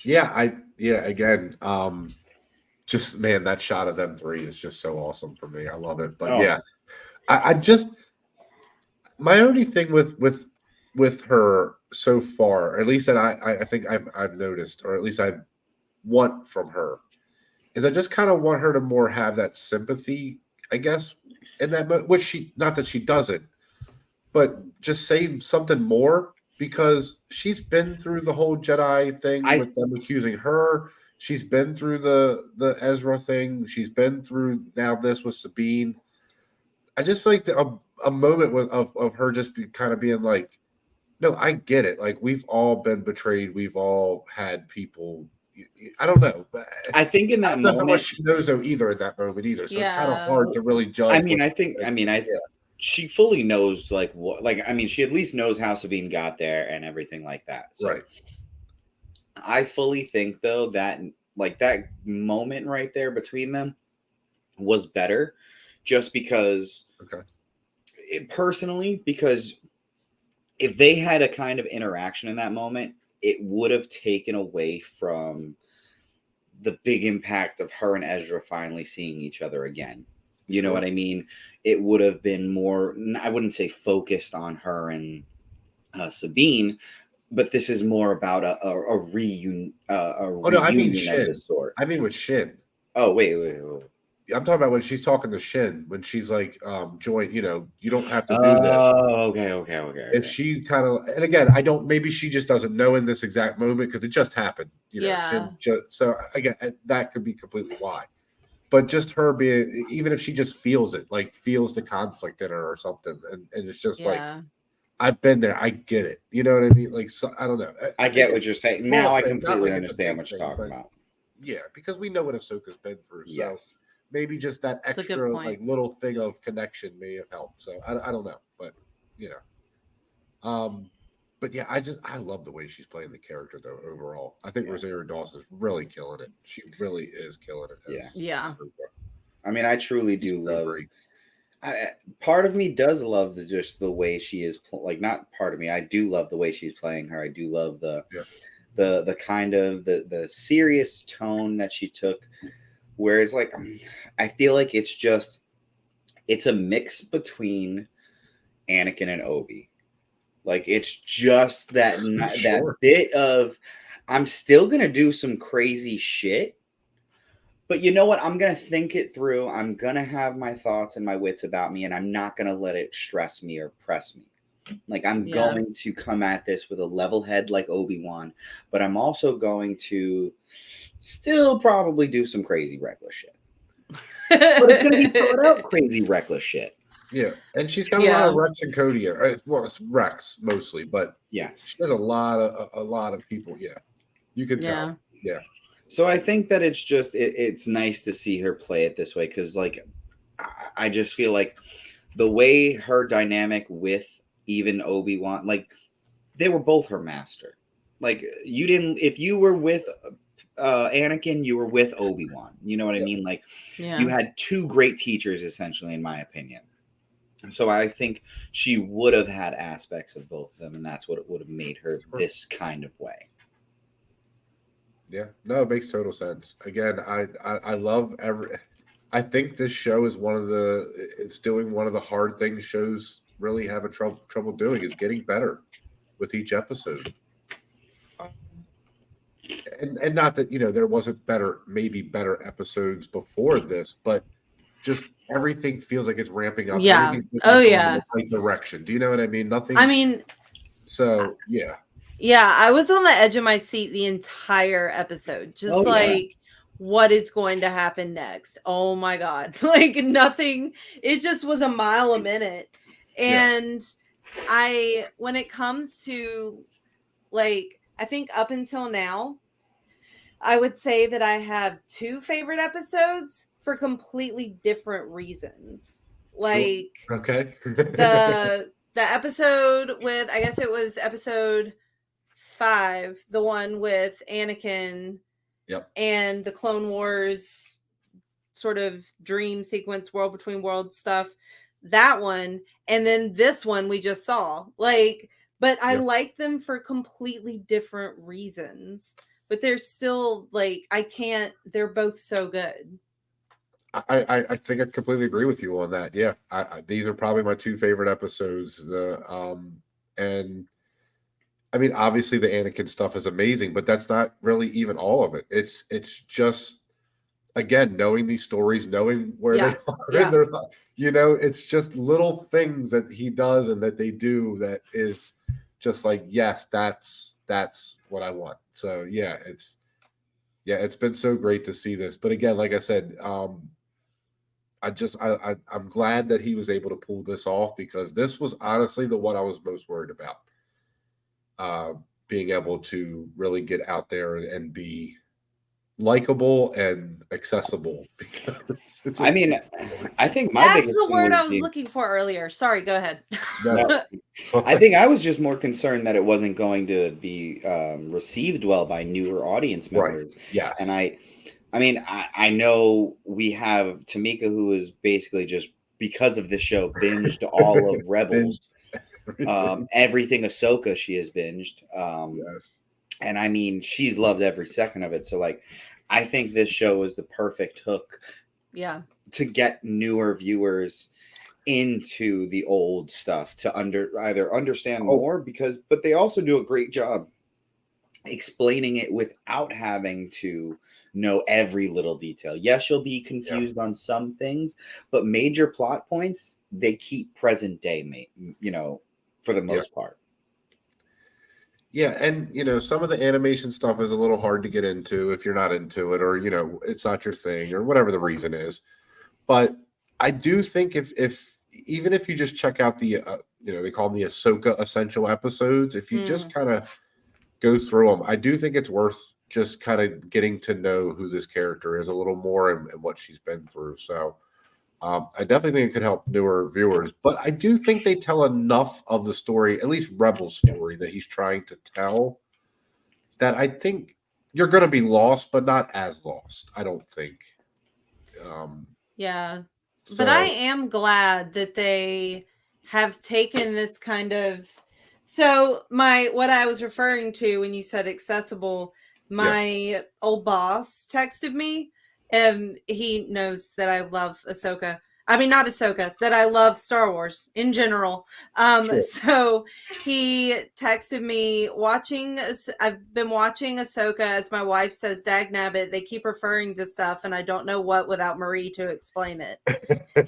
Yeah, again, just man, that shot of them three is just so awesome for me. I love it. But yeah, I just my only thing with her so far, at least that I think I've noticed, or at least I want from her, is I just kind of want her to more have that sympathy, I guess, in that, which she, not that she doesn't, but just say something more, because she's been through the whole Jedi thing with them accusing her. She's been through the Ezra thing. She's been through now this with Sabine. I just feel like a moment of her just kind of being like, no, I get it. Like, we've all been betrayed. We've all had people. I don't know. I think in that moment, how much she knows though either in that moment either. So it's kind of hard to really judge. I mean, she fully knows like what, like, I mean, she at least knows how Sabine got there and everything like that. So right. I fully think though that like that moment right there between them was better, just because personally, because if they had a kind of interaction in that moment, it would have taken away from the big impact of her and Ezra finally seeing each other again. You know what I mean? It would have been more, I wouldn't say focused on her and Sabine, but this is more about a reunion of this sort. I mean with Shin. Oh, wait. I'm talking about when she's talking to Shin, when she's like, join, you don't have to do this. Oh, okay. If she kind of, and again, maybe she just doesn't know in this exact moment because it just happened, Shin so again, that could be completely why. But just her being, even if she just feels it, like feels the conflict in her or something, and it's just like, I've been there, I get it. You know what I mean? Like, so, I don't know. I get what you're saying. Now I completely understand what you're talking about. Yeah, because we know what Ahsoka's been through. So maybe just that extra like little thing of connection may have helped. So I don't know, but but yeah, I love the way she's playing the character though. Overall, I think Rosario Dawson is really killing it. She really is killing it. Yeah. I mean, I truly do love. Part of me does love just the way she is. Like, not part of me. I do love the way she's playing her. I do love the kind of the serious tone that she took. Whereas, like, I feel like it's a mix between Anakin and Obi. Like, it's just that bit of, I'm still going to do some crazy shit, but you know what? I'm going to think it through. I'm going to have my thoughts and my wits about me, and I'm not going to let it stress me or press me. Like, I'm going to come at this with a level head like Obi-Wan, but I'm also going to still probably do some crazy reckless shit. But it's going to be thought out crazy reckless shit. Yeah, and she's got a lot of Rex and Cody. Well, it's Rex mostly, but yes, she has a lot of people. Yeah, you can tell. Yeah. So I think that it's just it's nice to see her play it this way, because like I just feel like the way her dynamic with even Obi-Wan, like they were both her master. Like, if you were with Anakin, you were with Obi-Wan. You know what I mean? Like, you had two great teachers, essentially, in my opinion. So I think she would have had aspects of both of them, and that's what it would have made her this kind of way. Yeah, no, it makes total sense. Again, I love I think this show is it's doing one of the hard things shows really have a trouble doing, is getting better with each episode. And not that, there wasn't maybe better episodes before this, but just everything feels like it's ramping up. Yeah. Everything feels Oh, like going yeah. in the right direction. Do you know what I mean? Nothing. I mean, so yeah. Yeah, I was on the edge of my seat the entire episode. Just what is going to happen next? Oh my God. Like nothing. It just was a mile a minute. And when it comes to like, I think up until now, I would say that I have two favorite episodes for completely different reasons. Like okay. the episode with, I guess it was episode 5, the one with Anakin and the Clone Wars sort of dream sequence, world between worlds stuff, that one, and then this one we just saw. Like, but I like them for completely different reasons, but they're still like, they're both so good. I think I completely agree with you on that. Yeah, these are probably my two favorite episodes. And I mean, obviously the Anakin stuff is amazing, but that's not really even all of it. It's just, again, knowing these stories, knowing where they are. It's just little things that he does and that they do that is just like, yes, that's what I want. So yeah, it's been so great to see this. But again, like I said, I'm glad that he was able to pull this off, because this was honestly the one I was most worried about. Being able to really get out there and be likable and accessible. I mean, I think that's the word I was looking for earlier. Sorry, go ahead. No. I think I was just more concerned that it wasn't going to be received well by newer audience members. Right. Yeah. And I know we have Tamika, who is basically just, because of the show, binged all of Rebels. Everything Ahsoka she has binged. And I mean, she's loved every second of it. So like, I think this show is the perfect hook to get newer viewers into the old stuff, to either understand more, but they also do a great job explaining it without having to know every little detail. Yes, you'll be confused on some things, but major plot points, they keep present day, for the most part. Yeah, and some of the animation stuff is a little hard to get into if you're not into it, or it's not your thing, or whatever the reason is. But I do think if even if you just check out the they call them the Ahsoka Essential episodes, if you just kind of go through them, I do think it's worth just kind of getting to know who this character is a little more and what she's been through. So I definitely think it could help newer viewers, but I do think they tell enough of the story, at least Rebel's story, that he's trying to tell, that I think you're going to be lost, but not as lost, I don't think. But I am glad that they have taken this kind of, what I was referring to when you said accessible, my old boss texted me. He knows that I love Ahsoka. I mean, not Ahsoka, that I love Star Wars in general. So he texted me I've been watching Ahsoka, as my wife says, dagnabbit, they keep referring to stuff and I don't know what without Marie to explain it.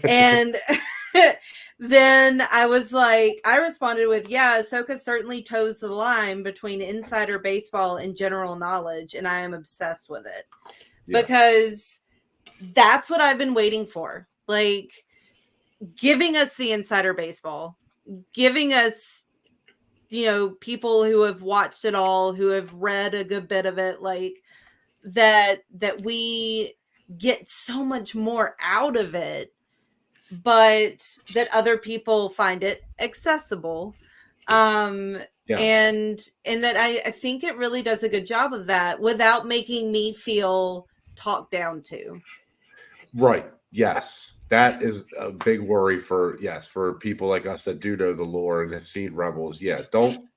And then I responded with, Ahsoka certainly toes the line between insider baseball and general knowledge, and I am obsessed with it. Because that's what I've been waiting for. Like, giving us the insider baseball, giving us, people who have watched it all, who have read a good bit of it, like that we get so much more out of it, but that other people find it accessible. Yeah. And that I think it really does a good job of that without making me feel talked down to. Right. Yes. That is a big worry for people like us that do know the lore and have seen Rebels. Yeah. Don't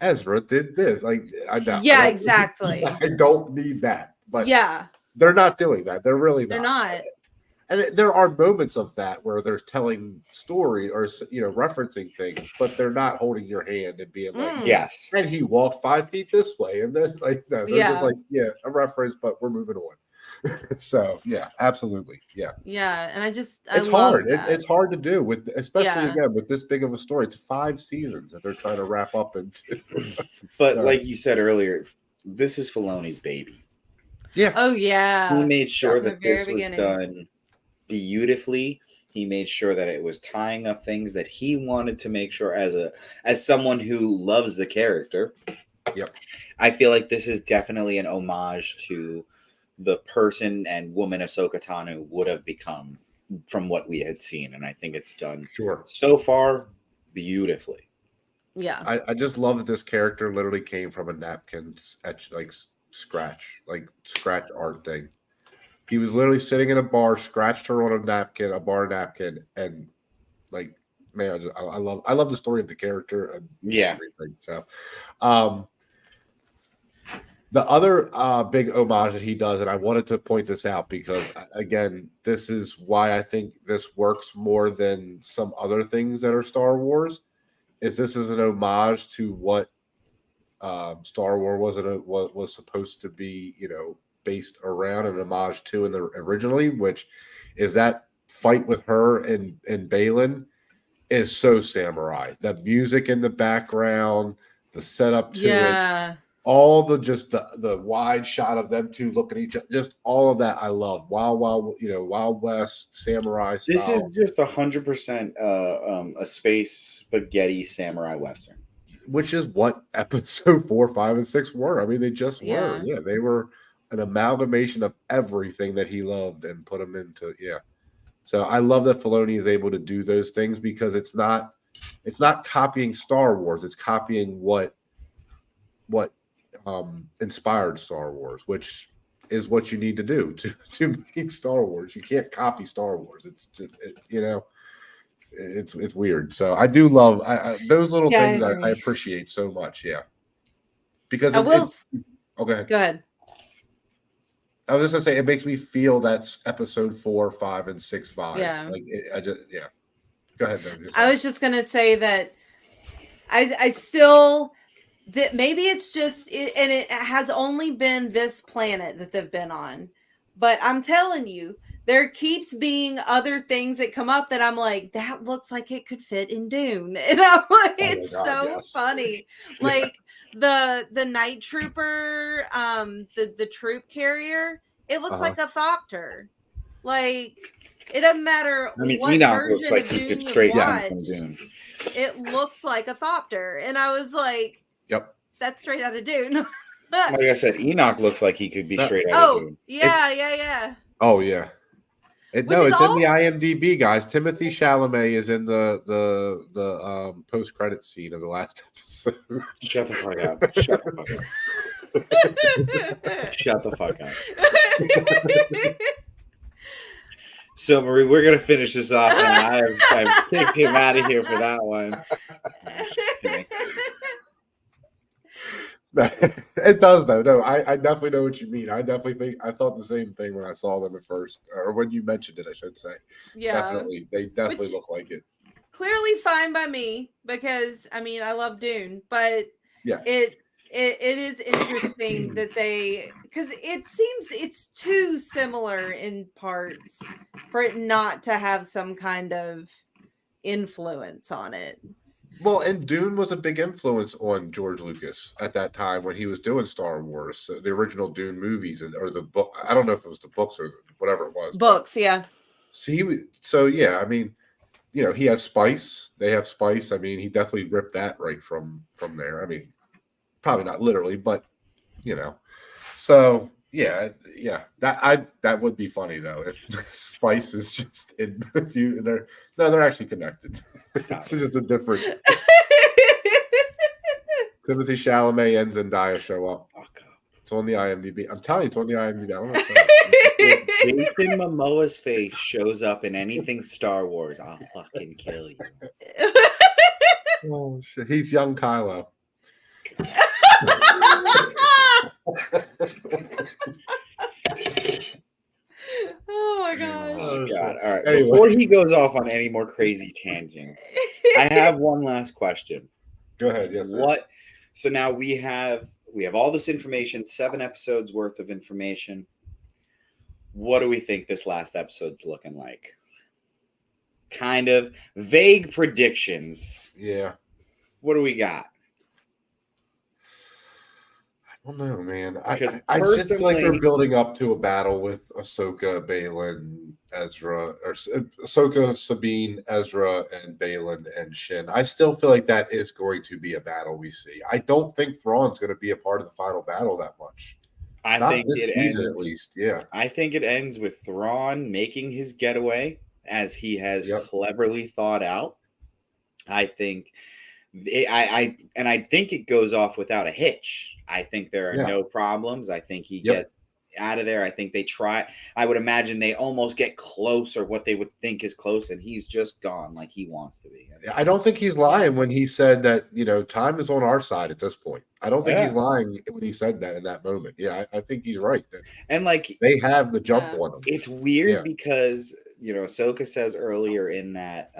Ezra did this. Like I don't Exactly. I don't need that. But Yeah, they're not doing that. They're really they're not. not. And there are moments of that where they're telling story or referencing things, but they're not holding your hand and being like, Yes. and he walked 5 feet this way, and then like no, they're just like, a reference, but we're moving on. So yeah, absolutely, yeah. And it's hard. that. It's hard to do with, especially again with this big of a story. It's 5 seasons that they're trying to wrap up into. But like you said earlier, this is Filoni's baby. Yeah. Oh yeah. He made sure From that the very this was beginning. done beautifully. He made sure that it was tying up things that he wanted to make sure as someone who loves the character. Yep. I feel like this is definitely an homage to the person and woman Ahsoka Tano would have become from what we had seen, and I think it's done so far beautifully. Yeah. I just love that this character literally came from a napkin scratch art thing. He was literally sitting in a bar, scratched her on a bar napkin, and like, man, I love the story of the character and everything. So, the other big homage that he does, and I wanted to point this out because again, this is why I think this works more than some other things that are Star Wars. This is an homage to what Star Wars was supposed to be, based around, an homage to in the originally, which is that fight with her and Balin is so samurai. The music in the background, the setup to it, all the wide shot of them two looking at each other, just all of that I love. Wild West samurai style. This is just 100% a space spaghetti samurai western, which is what episode 4, 5, and 6 were. I mean, they just were. Yeah, they were an amalgamation of everything that he loved and put them into. Yeah. So I love that Filoni is able to do those things because it's not copying Star Wars. It's copying what inspired Star Wars, which is what you need to do to make Star Wars. You can't copy Star Wars. It's just, it's weird. So I do love those little things. I appreciate so much. Yeah. Because okay. Go ahead. I was just gonna say it makes me feel that's episode 4, 5, and 6 vibe. Yeah. Go ahead, though. I was just gonna say that I still that maybe it's just and it has only been this planet that they've been on, but I'm telling you, there keeps being other things that come up that I'm like, that looks like it could fit in Dune, and I'm like, it's so funny. Like the night trooper, the troop carrier, it looks like a Thopter. Like it doesn't matter what Enoch version looks like of he Dune could straight you down watch. from Dune. It looks like a Thopter, and I was like, "Yep, that's straight out of Dune." Like I said, Enoch looks like he could be straight out of Dune. Yeah. Oh yeah. It's in the IMDb, guys. Timothy Chalamet is in the post-credit scene of the last episode. Shut the fuck up. Shut the fuck up. Shut the fuck up. So, Marie, we're going to finish this off. And I've kicked him out of here for that one. It does, though. No, I definitely know what you mean. I thought the same thing when I saw them at first, or when you mentioned it, I should say. Yeah. They definitely look like it. Clearly fine by me, because, I mean, I love Dune, but yeah, it is interesting that because it seems it's too similar in parts for it not to have some kind of influence on it. Well, and Dune was a big influence on George Lucas at that time when he was doing Star Wars, so the original Dune movies, or the book. I don't know if it was the books or whatever it was. Books, yeah. So yeah, I mean, he has spice. They have spice. I mean, he definitely ripped that right from there. I mean, probably not literally, but So yeah. That would be funny though if spice is just in Dune. They're actually connected. It's just a different. Timothy Chalamet and Zendaya show up. Fuck up. It's on the IMDb. I'm telling you, it's on the IMDb. I don't know if If Jason Momoa's face shows up in anything Star Wars, I'll fucking kill you. oh shit, he's young Kylo. Oh my gosh. Oh God! All right. Anyway. Before he goes off on any more crazy tangents, I have one last question. Go ahead. Yes. Sir. What? So now we have all this information, 7 episodes worth of information. What do we think this last episode's looking like? Kind of vague predictions. Yeah. What do we got? I don't know, man. I Because just feel like they're personally- building up to a battle with Ahsoka, Balin, Ezra, or Ahsoka, Sabine, Ezra, and Balin and Shin. I still feel like that is going to be a battle we see. I don't think Thrawn's going to be a part of the final battle that much. I Not think this it season, ends, at least. Yeah. I think it ends with Thrawn making his getaway as he has Yep. cleverly thought out. I think I think it goes off without a hitch. I think there are Yeah. no problems. I think he Yep. gets out of there. I think they try. I would imagine they almost get close, or what they would think is close, and he's just gone like he wants to be. I don't think he's lying when he said that, time is on our side at this point. I don't think he's lying when he said that in that moment. Yeah, I think he's right. That And like they have the jump Yeah. on him. it's weird Yeah. because Ahsoka says earlier in that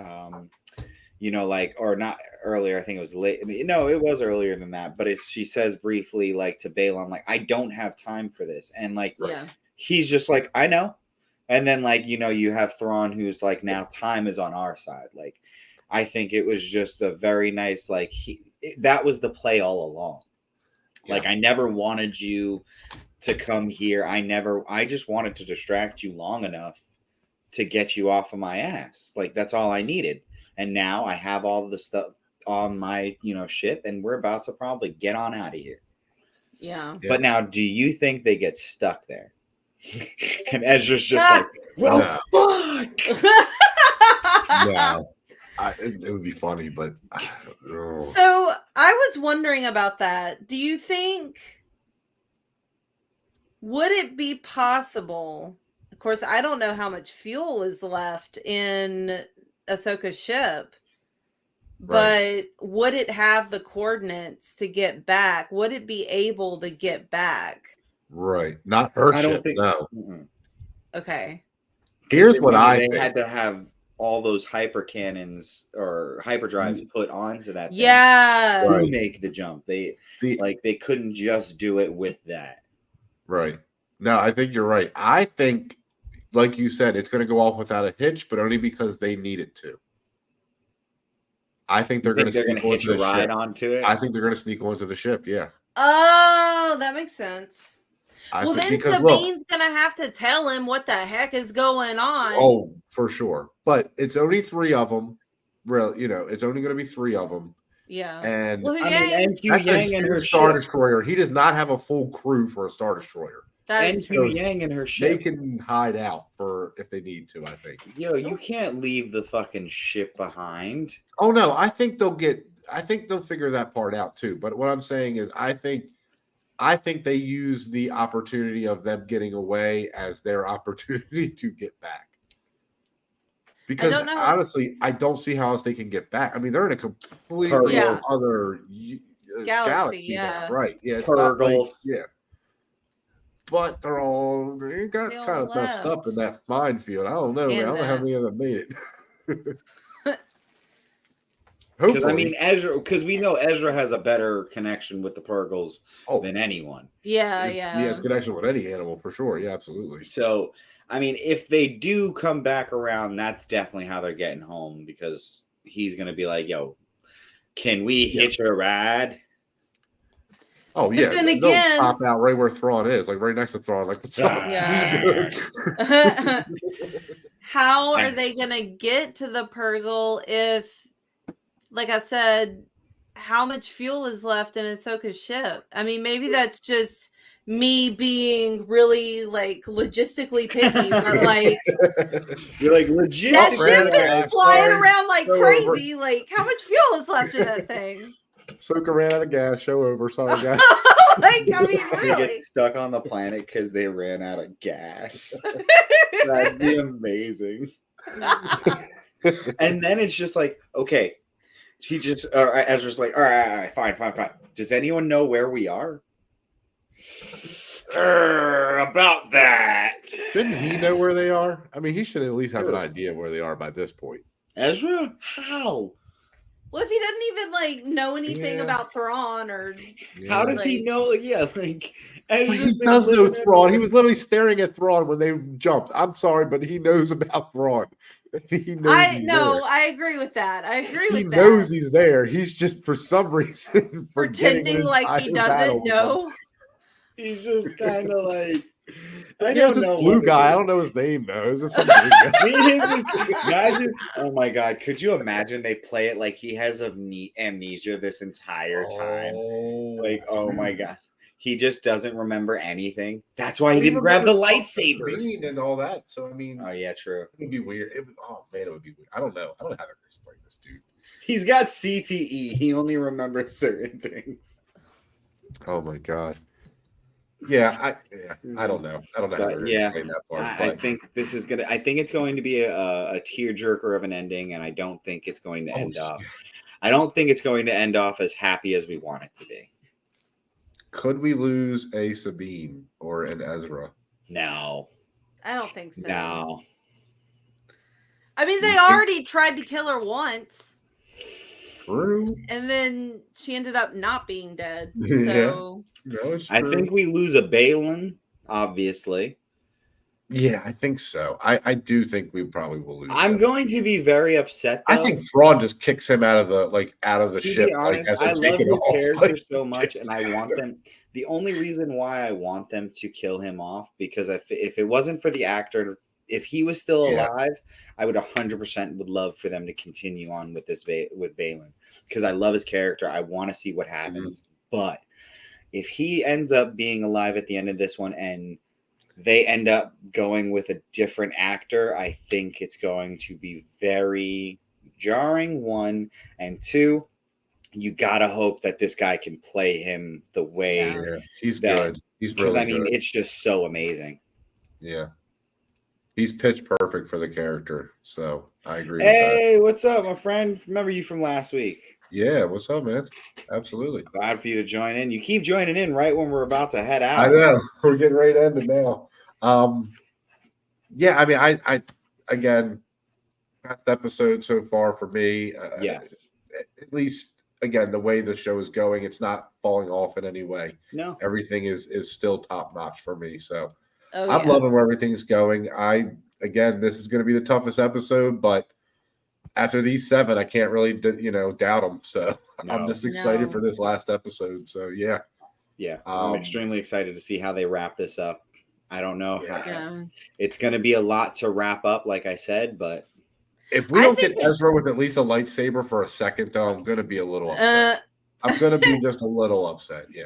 or not earlier, I think it was late. No, it was earlier than that, but she says briefly to Balon, I don't have time for this. And Yeah. he's just I know. And then you have Thrawn who's now time is on our side. I think it was just a very nice, that was the play all along. Yeah. I never wanted you to come here. I just wanted to distract you long enough to get you off of my ass. That's all I needed. And now I have all the stuff on my, ship, and we're about to probably get on out of here. Yeah. But now, do you think they get stuck there? And Ezra's just well, fuck. No. It would be funny, but So I was wondering about that. Do you think, would it be possible? Of course, I don't know how much fuel is left in Ahsoka's ship, but would it have the coordinates to get back? Would it be able to get back? right, not her I ship. don't think. No. Mm-mm. Okay. Here's what I They think. had to have all those hyper cannons or hyperdrives put onto that thing Yeah. to Right. make the jump. They The- they couldn't just do it with that. Right. No, I think you're right. I think, like you said, it's going to go off without a hitch, but only because they need it to. I think they're going to sneak hitch onto a the ride ship. onto it. I think they're going to sneak onto the ship. Yeah. Oh, that makes sense. I Well, think, then because, look, Sabine's going to have to tell him what the heck is going on. oh, for sure. But it's only 3 of them. It's only going to be 3 of them. Yeah. And Well, I mean, and Hu that's a Yang and her huge Star ship. Destroyer. He does not have a full crew for a Star Destroyer. That And is Hu true. Yang and her They ship. can hide out for if they need to, I think. Yo, you can't leave the fucking ship behind. Oh no, I think they'll figure that part out too. But what I'm saying is I think they use the opportunity of them getting away as their opportunity to get back. Because don't know. honestly, I don't see how else they can get back. I mean, they're in a completely Yeah. other Galaxy, now, yeah. right? Yeah, it's not like, Purgles. yeah. But they got They all kind of messed up in that minefield. I don't know, man. I don't know how that. many of them made it. Because Hopefully. Ezra, because we know Ezra has a better connection with the Purgles Oh, than anyone. Yeah, yeah, yeah. it's connection with any animal for sure. Yeah, absolutely. So, if they do come back around, that's definitely how they're getting home, because he's gonna be like, "Yo, can we hitch a ride?" Oh yeah, then they'll again- pop out right where Thrawn is, like right next to Thrawn. Like, what's up? Yeah. How are they going to get to the Purgle if, like I said, how much fuel is left in Ahsoka's ship? I mean, maybe that's just me being really logistically picky, but You're like legit. that Oh, ship man, is flying sorry. around like So crazy. How much fuel is left in that thing? Ahsoka ran out of gas. Show over. Sorry, guys. Like, I mean, They really. get stuck on the planet because they ran out of gas. That'd be amazing. And then it's just like, okay, he just Ezra's like, all right, fine. Does anyone know where we are? About that. Didn't he know where they are? I mean, he should at least have an Sure. idea where they are by this point. Ezra? How? Well, if he doesn't even like know anything Yeah. about Thrawn or How does he Like- know? Yeah, like But Ezra's he been does know living Thrawn. He everywhere. was literally staring at Thrawn when they jumped. I'm sorry, but he knows about Thrawn. He knows I he's no, there. I agree with that. I agree He with knows that. he's there. He's just for some reason Pretending like he doesn't know. He's just kind of like, I Yeah, it's don't this know. blue what to guy. I do. don't know his name though. It's just some blue guy. Me and this- imagine, oh my god, could you imagine they play it like he has amnesia this entire time? Like, oh my god, he just doesn't remember anything. That's why he didn't grab the lightsaber. Sabine and all that. So I mean, Oh yeah, true. it would be weird. Oh man, it would be weird. I don't know. I don't know how to explain this dude. He's got CTE. He only remembers certain things. Oh my god. Yeah, I don't know. I don't know how But to yeah, explain that part. I But think this is gonna. I think it's going to be a tearjerker of an ending, and I don't think it's going to oh, end off. I don't think it's going to end off as happy as we want it to be. could we lose a Sabine or an Ezra? No, I don't think so. no. I mean, they You think- already tried to kill her once, True. and then she ended up not being dead. Yeah. So No, it's I true. think we lose a Balin, obviously. Yeah, I think so. I do think we probably will lose. I'm him. going to be very upset. Though. I think Thrawn just kicks him out of the To ship. be honest, as they're I love taking his off. character Like, so much, just- and I want them. The only reason why I want them to kill him off because if it wasn't for the actor, if he was still Yeah. alive, I would 100% would love for them to continue on with this with Balin because I love his character. I want to see what happens, but if he ends up being alive at the end of this one and they end up going with a different actor, I think it's going to be very jarring. One and two, you gotta hope that this guy can play him the way Yeah. Yeah, he's That- good. He's because really I mean good. it's just so amazing. Yeah, he's pitch perfect for the character. So I agree with that. Hey, what's up, my friend? Remember you from last week? Yeah, what's up, man? Absolutely. Glad for you to join in. You keep joining in right when we're about to head out. I know we're getting ready to end it now. Yeah, I mean, I again, best episode so far for me. Yes. At least again, the way the show is going, it's not falling off in any way. No. Everything is still top notch for me. So oh, I'm yeah. loving where everything's going. Again, this is going to be the toughest episode, but after these 7, I can't really doubt them. So I'm No. just excited No. for this last episode. So yeah. Yeah. I'm Um, extremely excited to see how they wrap this up. I don't know. Yeah. It's going to be a lot to wrap up, like I said, but If we I don't think get Ezra with at least a lightsaber for a second, though, I'm going to be a little upset. Uh, I'm going to be just a little upset. Yeah.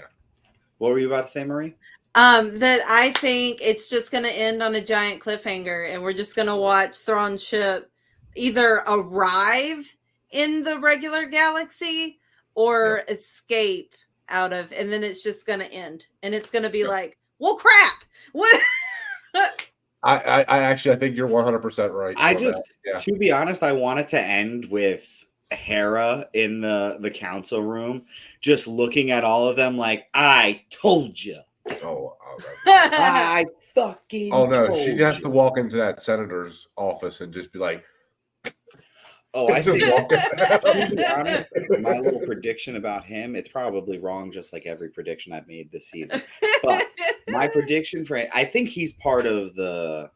what were you about to say, Marie? that I think it's just going to end on a giant cliffhanger, and we're just going to watch Thrawn's ship either arrive in the regular galaxy or escape out of, and then it's just going to end, and it's going to be like, well, crap. What? I actually, I think you're 100% right. I on just, that. Yeah. to be honest, I want it to end with Hera in the council room, just looking at all of them like, I told you. Oh, I fucking oh no, told she has you. to walk into that senator's office and just be like, Oh, I just think, walk to be honest, my little prediction about him, it's probably wrong, just like every prediction I've made this season. But my prediction for I think he's part of the,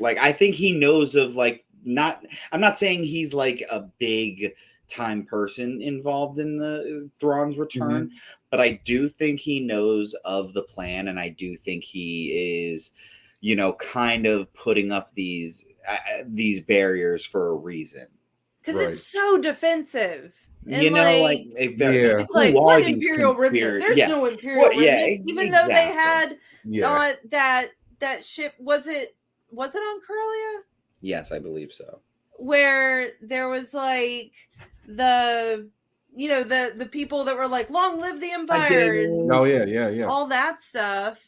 like, I think he knows of, like, I'm not saying he's like a big time person involved in the Thrawn's return, but I do think he knows of the plan, and I do think he is, kind of putting up these barriers for a reason. Because Right. it's so defensive. And It's it's like, what Imperial remnant? There's no Imperial Well, yeah, remnant. Even though they exactly. had yeah. that ship, was it on Corellia? Yes, I believe so. Where there was like the the people that were like, long live the Empire, and Oh yeah. all that stuff.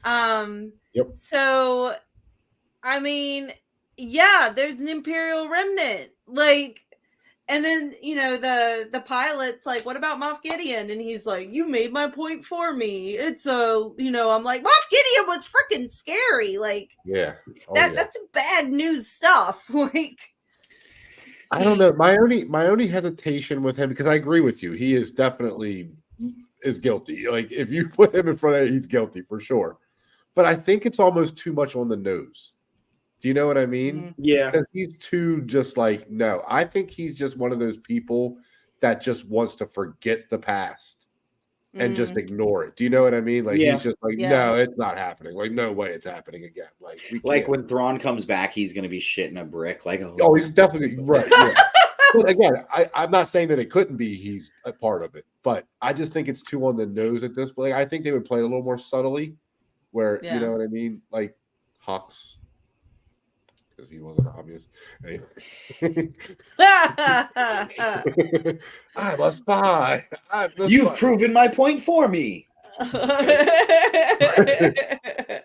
Yep. So, I mean, yeah, there's an Imperial remnant, like, and then the pilot's like, "What about Moff Gideon?" And he's like, "You made my point for me. It's I'm like, Moff Gideon was freaking scary, like, Yeah. Oh, that's bad news stuff, like." I don't know. My only hesitation with him, because I agree with you, he is definitely is guilty. Like if you put him in front of it, he's guilty for sure. But I think it's almost too much on the nose. Do you know what I mean? Yeah. Because he's too just like, no. I think he's just one of those people that just wants to forget the past and just ignore it. Do you know what I mean? Like he's just like, no, it's not happening. Like no way it's happening again. Like we Like can't. when Thrawn comes back, he's gonna be shitting a brick. Like Oh, he's definitely right. Yeah. But again, I'm not saying that it couldn't be he's a part of it, but I just think it's too on the nose at this point. I think they would play it a little more subtly, where you know what I mean, like Hux, because he wasn't obvious. I'm a spy. You've proven my point for me.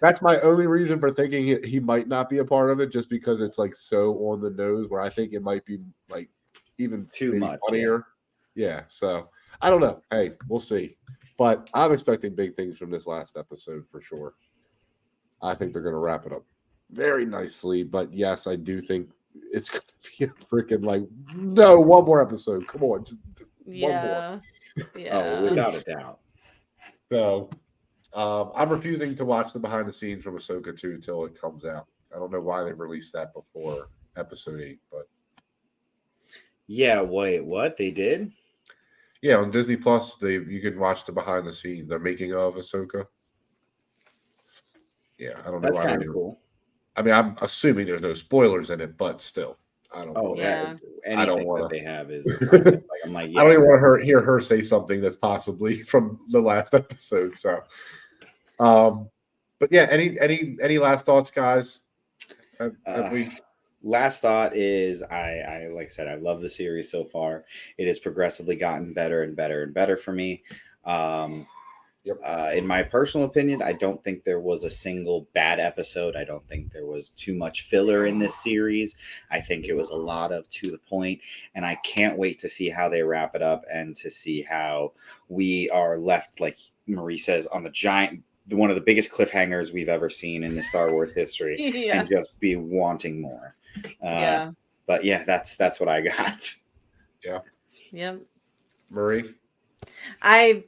That's my only reason for thinking he might not be a part of it, just because it's like so on the nose. Where I think it might be like even too much funnier. Yeah. So I don't know. Hey, we'll see. But I'm expecting big things from this last episode for sure. I think they're going to wrap it up very nicely. But yes, I do think it's going to be a freaking like no one more episode. Come on, one more. Yeah. Oh, without a doubt. So I'm refusing to watch the behind the scenes from Ahsoka 2 till it comes out. I don't know why they released that before episode 8, but yeah, wait, what they did? Yeah, on Disney Plus, you can watch the behind the scenes, the making of Ahsoka. Yeah, I don't know. That's kind of cool. I mean, I'm assuming there's no spoilers in it, but still, I don't. Oh yeah, anything that they have is. Like, I'm like, yeah. I don't even want to hear her say something that's possibly from the last episode. So, but yeah, any last thoughts, guys? Have we? Last thought is I like I said, I love the series so far. It has progressively gotten better and better and better for me. In my personal opinion, I don't think there was a single bad episode. I don't think there was too much filler in this series. I think it was a lot of to the point, and I can't wait to see how they wrap it up and to see how we are left, like Marie says, on one of the biggest cliffhangers we've ever seen in the Star Wars history, and just be wanting more. But yeah, that's what I got. Yeah. Yep. Marie? I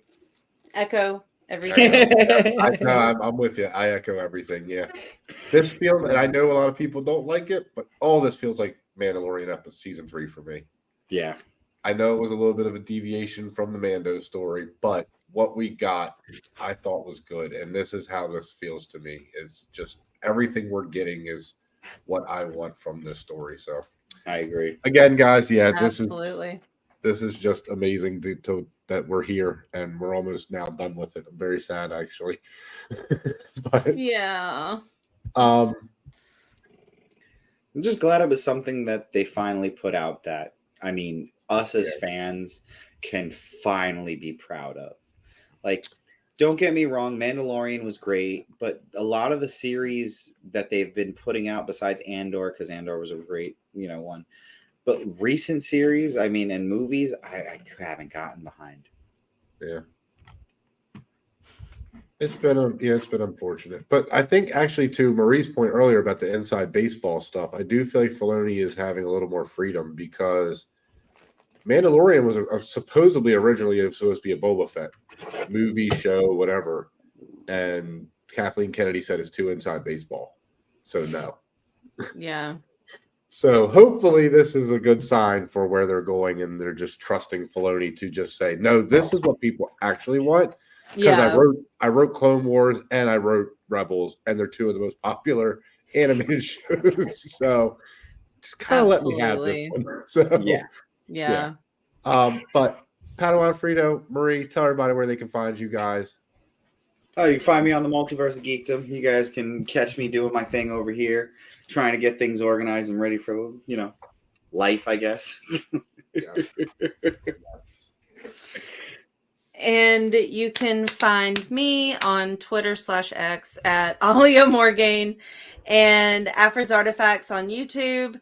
echo everything. I'm with you. I echo everything. Yeah. This feels, and I know a lot of people don't like it, but all this feels like Mandalorian episode season 3 for me. Yeah. I know it was a little bit of a deviation from the Mando story, but what we got, I thought was good. And this is how this feels to me. It's just everything we're getting is what I want from this story. So I agree. Again, guys, Absolutely. This is just amazing to that we're here and we're almost now done with it. I'm very sad, actually. But yeah. I'm just glad it was something that they finally put out that, I mean, us as fans can finally be proud of. Like, don't get me wrong, Mandalorian was great, but a lot of the series that they've been putting out besides Andor, because Andor was a great, one, but recent series, I mean, and movies, I haven't gotten behind. Yeah. It's been unfortunate. But I think actually to Marie's point earlier about the inside baseball stuff, I do feel like Filoni is having a little more freedom because Mandalorian was supposedly originally supposed to be a Boba Fett movie, show, whatever. And Kathleen Kennedy said it's too inside baseball. So no. Yeah. So hopefully this is a good sign for where they're going and they're just trusting Filoni to just say, no, this is what people actually want. Because I wrote Clone Wars and I wrote Rebels, and they're two of the most popular animated shows. So just kind of let me have this one. So yeah. But Padawan Frito, Marie, tell everybody where they can find you guys. Oh, you can find me on the Multiverse of Geekdom. You guys can catch me doing my thing over here, trying to get things organized and ready for life, I guess. And you can find me on Twitter/X at Alia Morgaine and Afra's Artifacts on YouTube.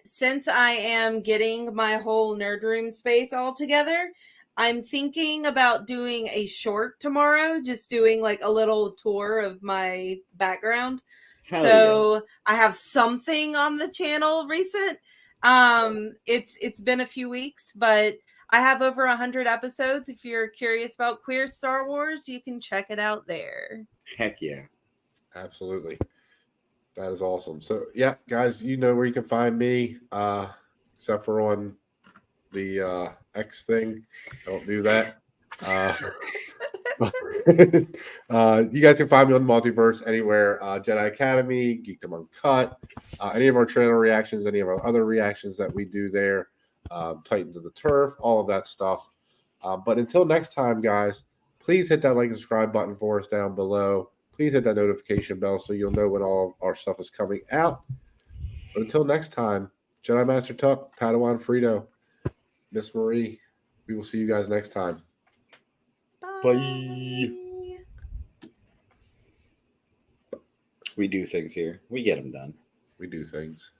Since I am getting my whole nerd room space all together, I'm thinking about doing a short tomorrow, just doing like a little tour of my background. Hell So I have something on the channel recent. It's been a few weeks, but I have over 100 episodes. If you're curious about queer Star Wars, you can check it out there. Heck yeah. Absolutely. That is awesome. So yeah, guys, you know where you can find me, except for on the X thing. I don't do that. You guys can find me on Multiverse anywhere. Jedi Academy, Geekdom Uncut, any of our trailer reactions, any of our other reactions that we do there, Titans of the Turf, all of that stuff. But until next time, guys, please hit that like and subscribe button for us down below. Please hit that notification bell so you'll know when all our stuff is coming out. But until next time, Jedi Master Tuck, Padawan Frito, Miss Marie, we will see you guys next time. Bye. We do things here. We get them done. We do things.